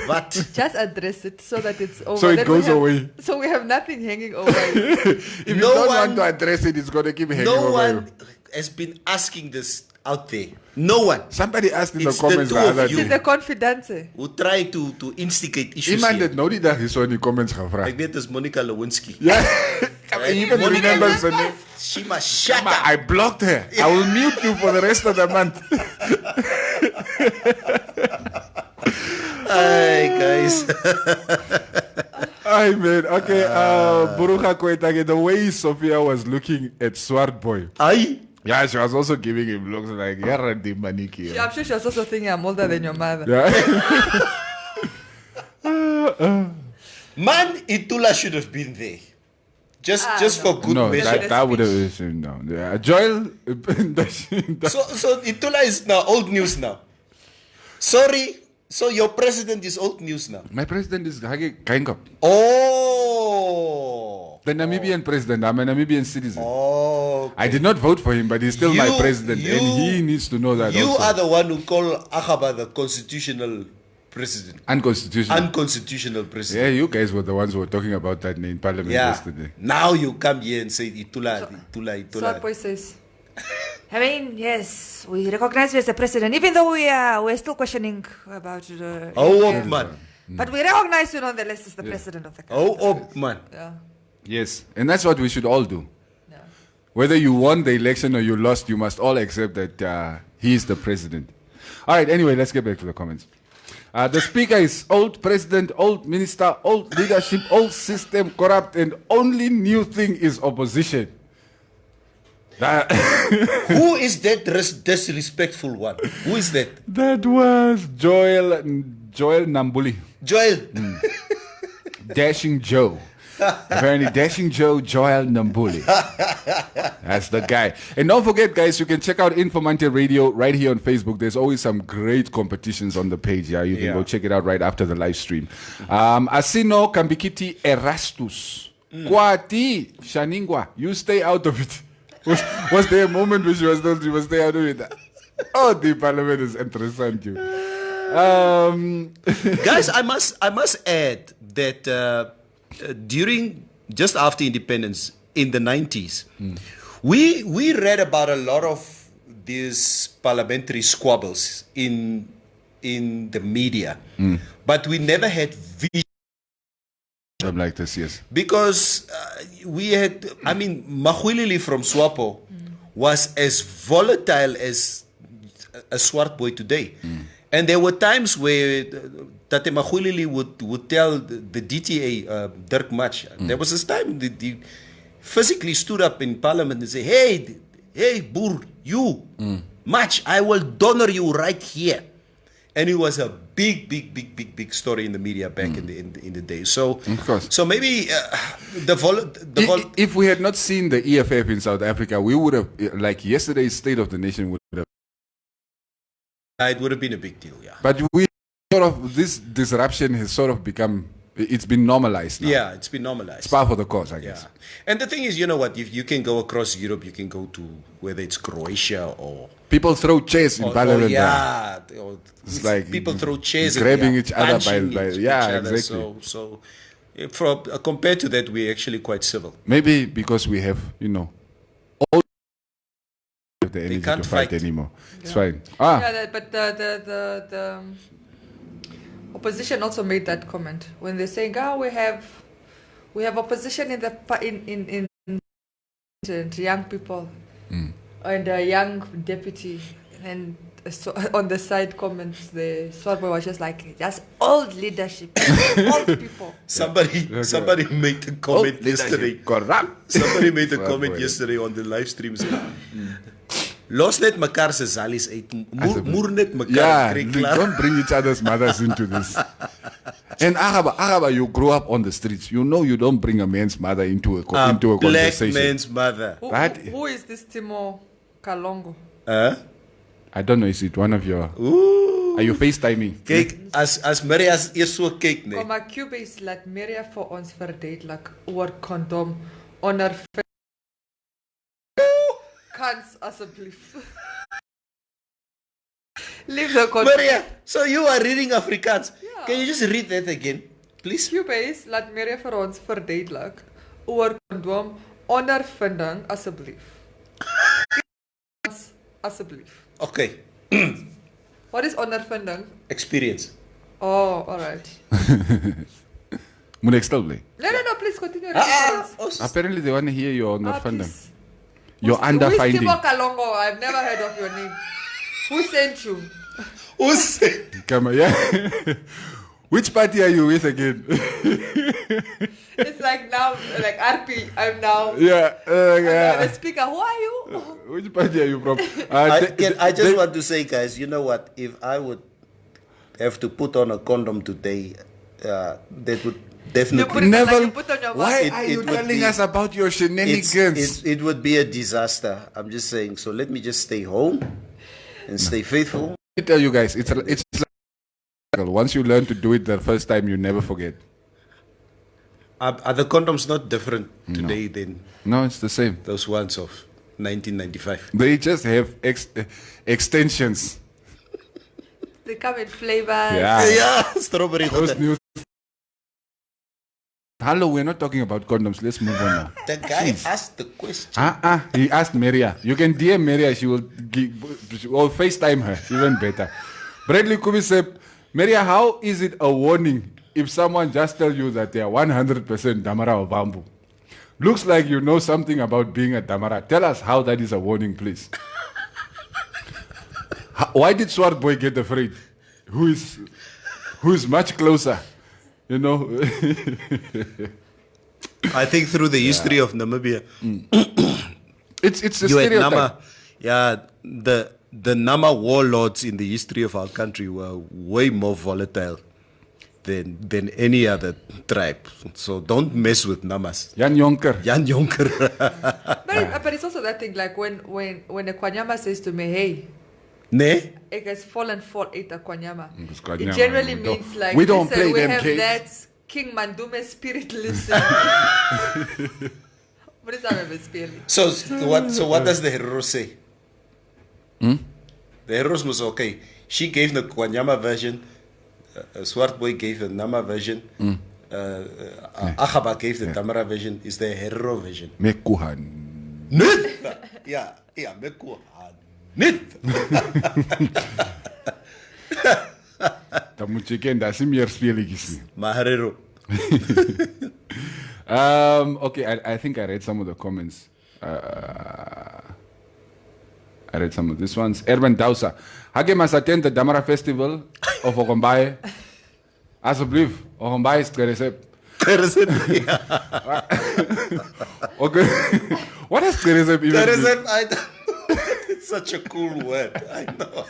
What? Just address it so that it's over. So it Then goes we have, away. So we have nothing hanging over it. If you No don't one- want to address it, it's going to keep hanging No over one you. has been asking this out there. No one. Somebody asked in It's the comments the the two of other you. It's in the day. confidence. Who try to instigate issues Iemand here. het nou die dag hierso in die comments gevra. Ek weet is Monica Lewinsky. Yeah. I even Monica remember Lewinsky, her name. She must shut But up. I blocked her. I will mute you for the rest of the month. Hi guys. Ay man, okay. Buruga Kwetage, the way Sophia was looking at Swart Boy. Aye. Yeah, she was also giving him looks like you're the maniki. I'm sure she was also thinking I'm older than your mother. Yeah. Man, Itula should have been there. Just for good No, measure. that would have no. Yeah. Joel. So Itula is now old news now. Sorry. So your president is old news now. My president is Hage Kaingop. Oh. The Namibian president. I'm a Namibian citizen. Oh. I did not vote for him, but he's still my You- president, and he needs to know that You also. are the one who call Achaba the constitutional president. Unconstitutional. Unconstitutional president. Yeah, you guys were the ones who were talking about that in Parliament yesterday. Now you come here and say Itula. Swart Boy says, I mean, yes, we recognize you as the president, even though we're still questioning about the... Oh, man. But we recognize you nonetheless as the president of the country. Oh, man. Yeah. Yes, and that's what we should all do. Yeah. Whether you won the election or you lost, you must all accept that he is the president. All right, anyway, let's get back to the comments. The speaker is old president, old minister, old leadership, old system, corrupt, and only new thing is opposition. Who is that disrespectful one? Who is that? That was Joel Nambuli. Joel. Dashing Joe. Apparently, Dashing Joel Nambuli. That's the guy. And don't forget, guys, you can check out Informanté Radio right here on Facebook. There's always some great competitions on the page. Yeah, you can go check it out right after the live stream. Asino Kambikiti Erastus. Kwati Shaningwa. You stay out of it. Was there a moment when she was told you must stay out of it? Oh, the parliament is interessant, you. Guys, I must add that during just after independence in the 90s, we read about a lot of these parliamentary squabbles in the media, but we never had vision. Like this, yes. Because we had, I mean, Mahwilili from Swapo was as volatile as a swart boy today. And there were times where Tate Mahwilili would tell the DTA, Dirk Match, there was this time that he physically stood up in parliament and said, hey, Boer, you, Match, I will donor you right here. And it was a big story in the media back in the day. So, of course. So maybe if we had not seen the EFF in South Africa, we would have, like yesterday's State of the Nation would have. It would have been a big deal, yeah. But we sort of, this disruption has sort of become, it's been normalized now. Yeah, it's been normalized. It's par for the course, I guess. Yeah. And the thing is, you know what, if you can go across Europe, you can go to whether it's Croatia or... People throw chairs in Parliament. Yeah. It's like people throw chairs grabbing and each other by each yeah, other. exactly. So compared to that, we're actually quite civil. Maybe because we have, all the energy can't to fight fight anymore. Yeah. It's fine. Yeah, but the opposition also made that comment when they're saying, we have opposition in young people and a young deputy, and so on the side comments, the Swartboy was just like, just old leadership, old people. Somebody made a comment yesterday. Corrupt. Somebody made a comment yesterday on the live stream. Los net mekaar se zalies uit. Moer net mekaar kry klaar. Don't bring each other's mothers into this. And Araba, you grow up on the streets. You know you don't bring a man's mother into a black conversation. man's mother. Who is this Timo Kalongo? I don't know, is it one of your... Ooh. Are you FaceTiming? Kijk, as Maria's eers so kyk, nee. Kom maar Cube is laat Maria vir ons verduidelik oor kondom onder kans asseblief. Leave the kondom. Maria, so you are reading Afrikaans. Yeah. Can you just read that again, please? Cube is laat Maria vir ons verduidelik oor kondom ondervinding asseblief. Asseblief. Okay. What is ondervinding? Experience. Oh, all right. Moet ek stil bly? No, please continue. Apparently they want to hear your underfunding. Please. Your underfinding. Who is Timo Kalongo? I've never heard of your name. Who sent you? Who said? Come on, yeah. Which party are you with again? It's like now, like RP, I'm now. Yeah. I'm the speaker. Who are you? Which party are you from? I just want to say, guys, you know what? If I would have to put on a condom today, that would definitely... Never. Put on your Why mask. are you it would telling be- us about your shenanigans? It would be a disaster. I'm just saying. So let me just stay home and stay faithful. Let me tell you guys, it's like once you learn to do it the first time, you never forget. Are the condoms not different today than No, it's the same. those ones of 1995? They just have extensions. They come in flavors. Yeah. Yeah, strawberry. Those new. Hello, we're not talking about condoms. Let's move on now. The guy asked the question. He asked Maria. You can DM Maria. She will FaceTime her. Even better. Bradley Kubi said, Maria, how is it a warning if someone just tells you that they are 100% Damara or Bamboo? Looks like you know something about being a Damara. Tell us how that is a warning, please. Why did Swart Boy get afraid? Who is much closer? You know? I think through the history of Namibia, It's a you had stereotype. Nama. Yeah, the Nama warlords in the history of our country were way more volatile than any other tribe. So don't mess with Namas. Jan Jonker. Jan Jonker. But it's also that thing, like when a Kwanyama says to me, hey, Nee? ek has fallen for it a Kwanyama. Because Kwanyama, It generally we don't- means like, we don't listen, play we them have games. that King Mandume spirit listen. What is that spell? So what does the hero say? The heroes was okay. She gave the Kwanyama version. Swart Boy gave the Nama version. Achaba gave the Damara version is the Herero version. Mekuhan. Nith! Yeah, Mekuhan. Nith! Dan moet je kennen, dat is meer speletjes. Maharero. Okay, I think I read some of the comments. I read some of these ones. Erwin Dausa. Hage mas attend the Damara Festival of Okombaye. Alsjeblieft, Okombaye is gerecept. Okay. What is gerecept even? Gerecept, I don't know. It's such a cool word. I know.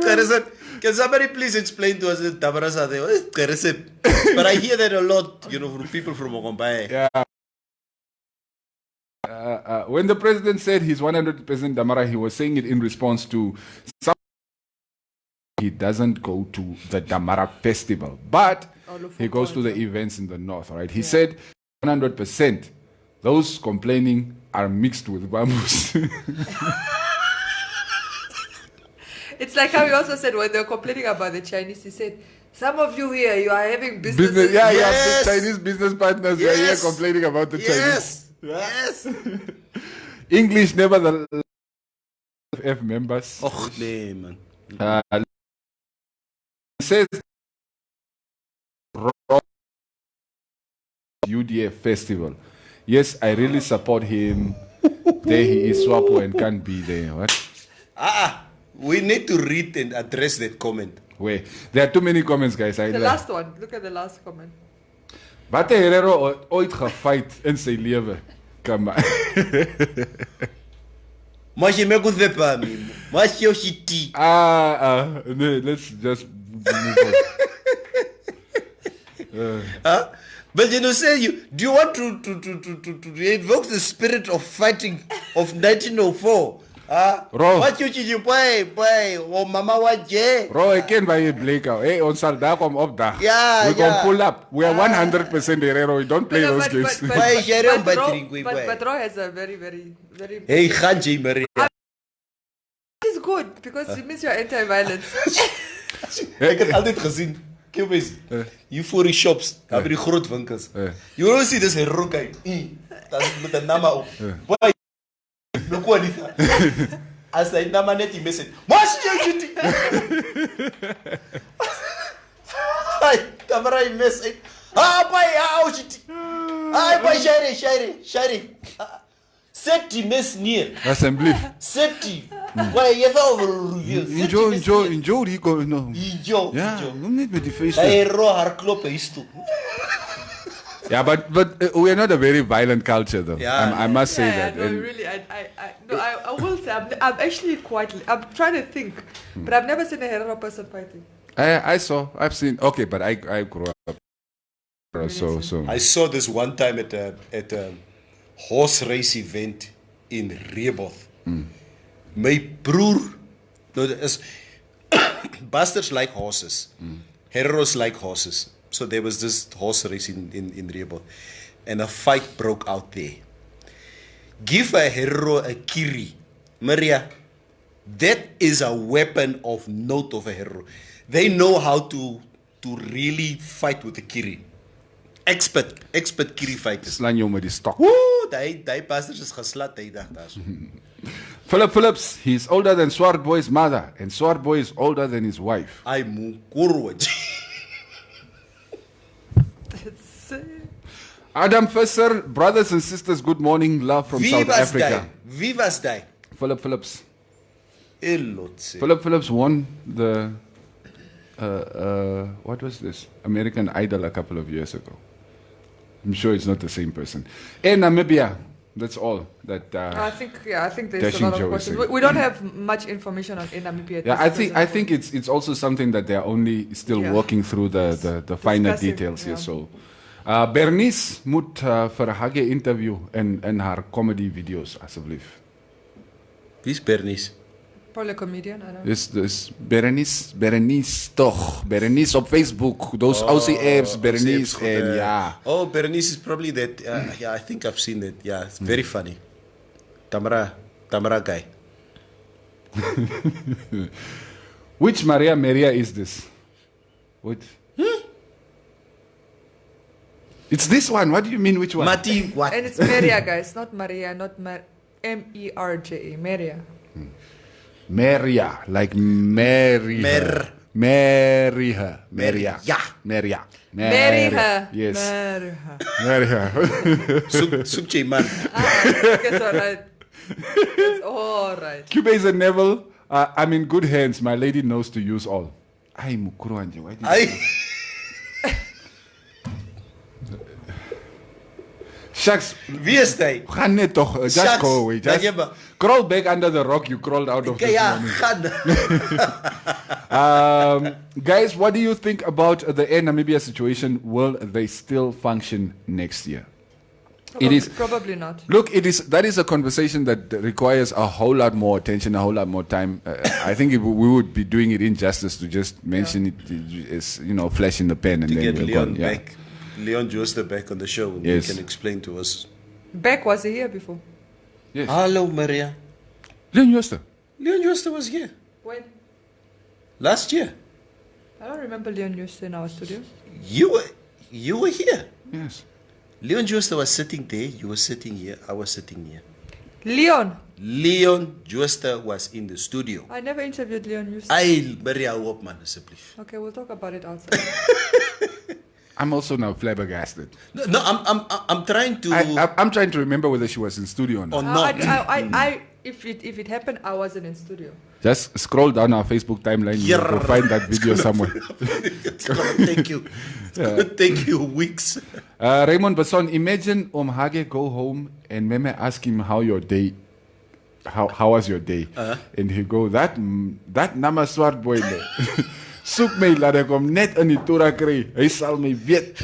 Gerecept. Can somebody please explain to us in Tamarasa? What is gerecept? But I hear that a lot, from people from Okombaye. Yeah. When the president said he's 100% Damara, he was saying it in response to some. He doesn't go to the Damara festival, but he goes to the events in the north, right? He said 100%. Those complaining are mixed with bamboos. It's like how he also said when they were complaining about the Chinese, he said, some of you here, you are having business. Yeah, Yes. you have the Chinese business partners. Yes. You're here complaining about the Chinese. Yes. English never the F members. Oh, nee, man. Says UDF festival. Yes, I really support him. There he is, Swapo, and can't be there. What? We need to read and address that comment. Wait, there are too many comments, guys. The last one. Look at the last comment. Wat het Herero ooit gefight in sy lewe? Come on. Mas je me goed vepa mi. Mas je shiti. No, let's just move on. But do you want to invoke the spirit of fighting of 1904? Ro. Wat je boy, o mama waje. Bro, I can't buy a blackout. Hey, on sal daar kom op daar. Yeah, We can pull up. We are 100% Herero. We don't play those games. But Ro has a very, very, very... Hey, Ganji Maria. It's good because it means you're anti-violence. Ik heb altijd gezien. Kijk eens. Hier shops. Hebben die groot winkels. You don't see this Herero guy. Dat is met een nama op. Boy. Look what it is. As I nama net die message. Mas je shiti. Hey, camera in message. Boy, shiti. Boy, shari. Set die mes neer. Alsjeblieft. Set die. Boy, je gaat over Enjoy, Rico. No. Enjoy. Ja, noem niet met die face. Herero haar kloppen is toe. Yeah, but we are not a very violent culture, though. Yeah. I must say Yeah, that. no, And really, I will say, I'm actually I'm trying to think, but I've never seen a Herero person fighting. I've seen. Okay, but I grew up. So. I saw this one time at a horse race event in Rehoboth. My broer, bastards like horses, Hereros like horses. So there was this horse race in Rehoboth, and a fight broke out there. Give a Herero a kiri, Maria. That is a weapon of note of a Herero. They know how to really fight with the kiri. Expert kiri fighters. Slaan jou met die stok. Woo, die bastard is geslat die dag daar. Philip Phillips, he's older than Swart Boy's mother, and Swart Boy is older than his wife. Ai mukurwa. Adam Visser, brothers and sisters, good morning, love from South Africa. Vivas die. Philip Phillips. Elotse. Philip Phillips won the what was this? American Idol a couple of years ago. I'm sure it's not the same person. In Namibia, that's all that. I think there's Dashing a lot Joe of is questions. saying. We don't have much information on Namibia. at Yeah, this I present think point. it's also something that they're only still working through the finer Discussing, details here. yeah. So, Bernice moet vir Hage interview in haar comedy videos asseblief. Wie's Bernice? Probably a comedian. I don't know. Dis Bernice toch. Bernice op Facebook. Those Aussie apps, Bernice and yeah. Oh, Bernice is probably that. Yeah, I think I've seen that. Yeah, it's very funny. Tamara guy. Which Maria is this? What? It's this one. What do you mean, which one? Mati, what? And it's Meria, guys, not Maria, not Merja. Meria. Maria, like marry her. Marry her. Maria. Yeah. Maria. Marry her. Yes. Marry her. Marry her. Sukche man. It's alright. It's alright. Cubase and Neville, I'm in good hands. My lady knows to use all. Ay, mukuru anje. Why did you Ay. Shucks. Wie is hy? Gaan net toch. Just Shucks. go away. Dan Just jy maar- crawl back under the rock you crawled out of this Ja, morning. gaan. Guys, what do you think about the Air Namibia situation? Will they still function next year? Probably not. Look, that is a conversation that requires a whole lot more attention, a whole lot more time. I think we would be doing it injustice to just mention it as, flash in the pen and To then get we're Leon gone. Yeah. back. Leon Jooste back on the show and Yes. he can explain to us. Beck was here before. Yes. Hello, Maria. Leon Jooste. Leon Jooste was here When? last year. I don't remember Leon Jooste in our studio. You were here. Yes. Leon Jooste was sitting there. You were sitting here. I was sitting here. Leon. Leon Jooste was in the studio. I never interviewed Leon Jooste. Maria, hou op man, asseblief. Okay, we'll talk about it outside. I'm also now flabbergasted. No, I'm trying to. I'm trying to remember whether she was in studio or not. or not. If it happened, I wasn't in studio. Just scroll down our Facebook timeline. You will find that video somewhere. It's gonna take you. It's gonna take you weeks. Raymond Basson, imagine Hage go home and Meme ask him how your day, how was your day, and he go that nama swart boy le. Soek my laat ek hom net in die Torah kry. Hy sal my weet.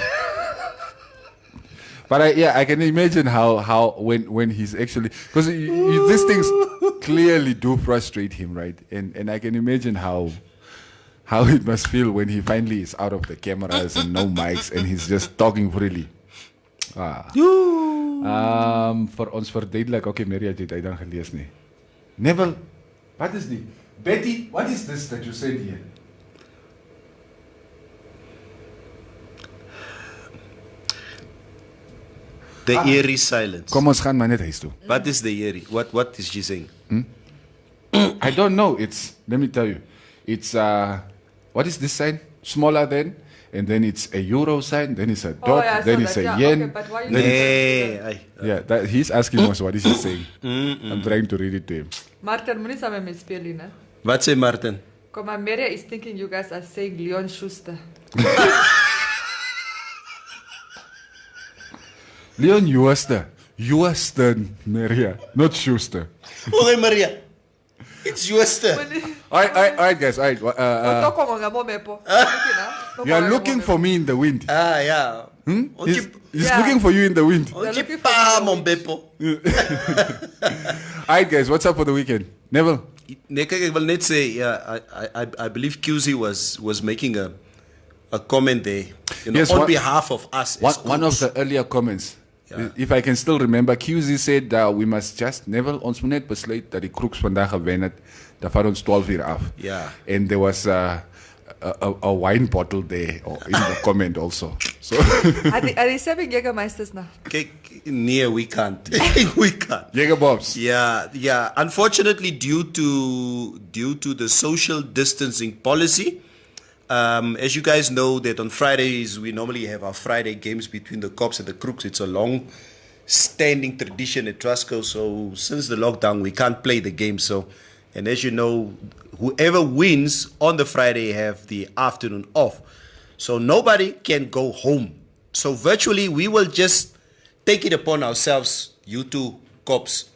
But I can imagine how when he's actually, because these things clearly do frustrate him, right? And I can imagine how it must feel when he finally is out of the cameras and no mics and he's just talking freely. Vir ons verduidelik, okay, Maria het hy dan gelees nie. Neville, wat is die? Betty, what is this that you said here? The eerie silence. Kom ons gaan maar net huis toe. What is the eerie? What is she saying? I don't know. Let me tell you. It's what is this sign? Smaller than, and then it's a euro sign, then it's a dot, I then saw it's that, a yeah. yen. Okay, but why you then saying yeah, he's asking us what is he saying. I'm trying to read it to him. Martin, moenie saam met my speel nie, né? Wat sê Martin? Come on, Meria is thinking you guys are saying Leon Schuster. Leon Jooste. Joosten, Maria, not Schuster. Okay, Maria. It's Jooste. All right, guys. All right. You are looking for me in the wind. Yeah. He's Yeah. looking for you in the wind. All Ontjie looking for pa you. mon beppo. right, guys. What's up for the weekend? Neville. Nee, kyk, ek wil net sê, yeah, I believe QZ was making a comment there, Yes, on one- behalf of us. as One of groups. the earlier comments. Yeah. If I can still remember, QZ said we must just Neville ons moet net besluit dat die Kroeks vandag gewen het. Dat vat ons 12 uur af. Yeah. And there was a wine bottle there in the comment also. So Are they serving Jägermeisters now? Kyk, nee, we can't. We can't. Jaeger Bobs. Yeah. Unfortunately, due to the social distancing policy, as you guys know, that on Fridays we normally have our Friday games between the Cops and the Crooks. It's a long-standing tradition at Trusco. So since the lockdown, we can't play the game. So, and as you know, whoever wins on the Friday have the afternoon off. So nobody can go home. So virtually, we will just take it upon ourselves, you two Cops,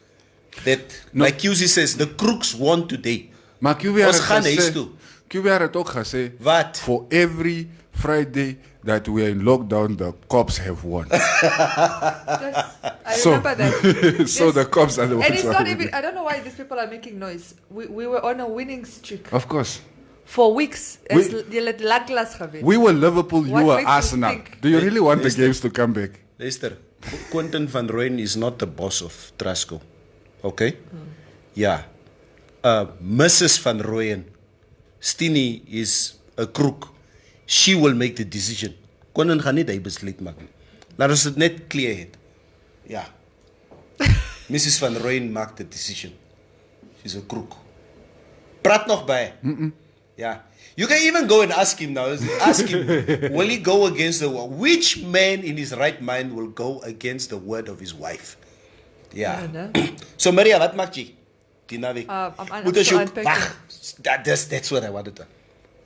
that like QZ says, the Crooks won today. Maar QVR Ons gaan huis toe. het ook gesê, Wat? for every Friday that we are in lockdown, the cops have won. I So- remember that. So Yes. the cops are the ones And it's who are not winning. even, I don't know why these people are making noise. We were on a winning streak Of course. for weeks. We- Jy het lanklas gewen. We were Liverpool, you What were makes you Arsenal. think? Do you really want the Listen. games to come back? Luister, Quentin van Rooyen is not the boss of Trusco. Okay? Yeah. Mrs. van Rooyen, Stini is a crook. She will make the decision. Quentin gaan nie die besluit maak nie. Laat ons dit net clear het. Ja. Mrs. Van Rooyen maakt de decision. She's a crook. Praat nog bij. Yeah. You can even go and ask him now. Ask him, will he go against the word? Which man in his right mind will go against the word of his wife? Yeah. So Maria, wat maak jy? Die naweek. I'm still unpacking. That's what I wanted to.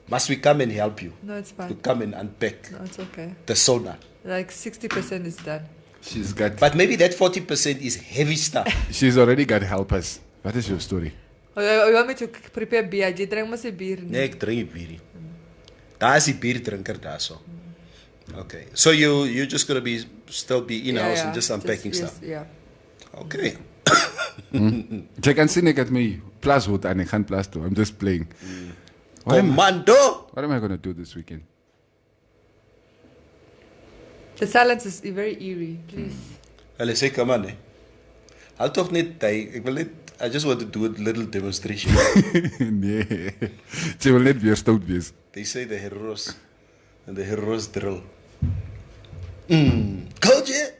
Must we come and help you? No, it's fine. To come and unpack No, it's okay. the sauna. Like 60% is done. She's got. But maybe that 40% is heavy stuff. She's already got helpers. What is your story? You want me to prepare beer? Jy drink mos nie bier nie. Nee, ek drink nie bier nie. Daar is die bierdrinker daar so. Okay. So you're just going to still be in-house and just unpacking stuff. Yeah. Okay. Jy kan sien ek het my plashoed aan, ek gaan plas toe. I'm just playing. Commando! What am I going to do this weekend? The silence is very eerie, please. Hulle sê come on, Hou toch net I just want to do a little demonstration. Nee. Jy wil net weer stout wees. They say the heroes and the heroes drill. Koje.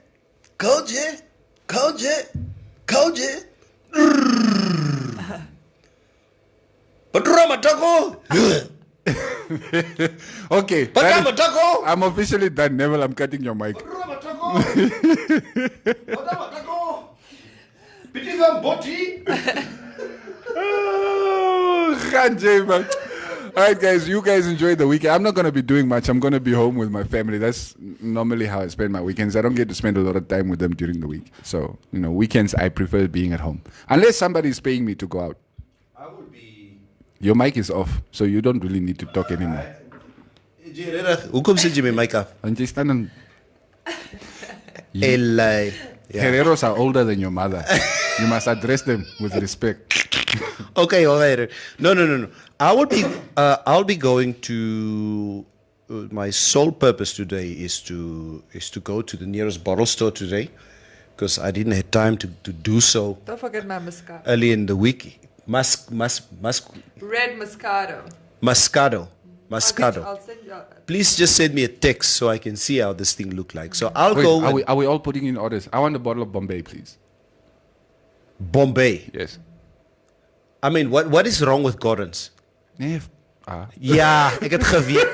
Patrama taco. Okay. Patrama taco. I'm officially done. Neville, I'm cutting your mic. Patrama taco. Patrama taco. Pitizam boti. Man. All right, guys, you guys enjoy the weekend. I'm not going to be doing much. I'm going to be home with my family. That's normally how I spend my weekends. I don't get to spend a lot of time with them during the week. So, weekends, I prefer being at home. Unless somebody's paying me to go out. I would be... Your mic is off, so you don't really need to talk anymore. Hoekom sit jy my mic af? And you stand on... Yeah. Herreros are older than your mother. You must address them with respect. Okay, all right. No. I'll be going to. My sole purpose today is to go to the nearest bottle store today, because I didn't have time to do so Don't forget my Moscato. early in the week. Red Moscato. Moscato. I'll send you. Please just send me a text so I can see how this thing look like. So I'll Wait, go. are we all putting in orders? I want a bottle of Bombay, please. Bombay. Yes. I mean, what is wrong with Gordon's? Nee. Ja, ek het geweet.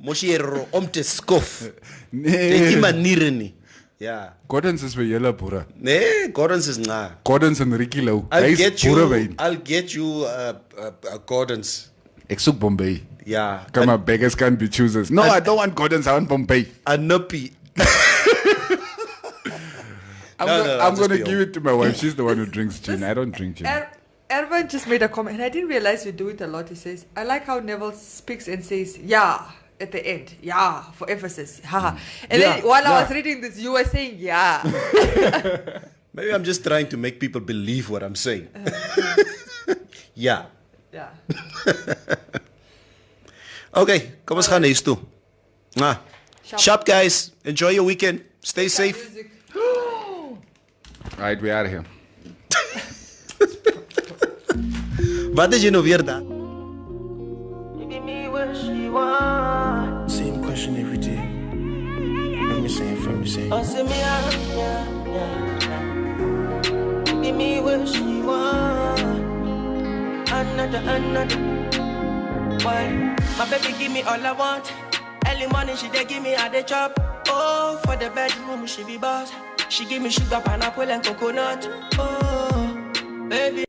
Mos jy om te skof. Nee. Dit maniere nie. Ja. Gordon's is vir julle boere. Nee, Gordon's is na. Gordon's en Ricky Lou. I'll get you Gordon's. Ek soek Bombay. Ja. Come on, beggars can't be choosers. No, I don't want Gordon's, I want Bombay. A nuppy. I'm going to give it to my wife. She's the one who drinks gin. I don't drink gin. Ervan just made a comment, and I didn't realize you do it a lot. He says, I like how Neville speaks and says, yeah, at the end. Yeah, for emphasis. Haha. And then while I was reading this, you were saying, yeah. Maybe I'm just trying to make people believe what I'm saying. Yeah. Yeah. Okay, kom ons gaan huis toe. Sharp guys, enjoy your weekend. Stay safe. Music. All right, we are here. Wat is jy nou weer daar? Same question every day. Let me say it from me, say. Give me what she want. Another. Why? My baby give me all I want. Early morning she dey give me all the chop. Oh, for the bedroom she be boss. She give me sugar, pineapple and coconut. Oh, baby.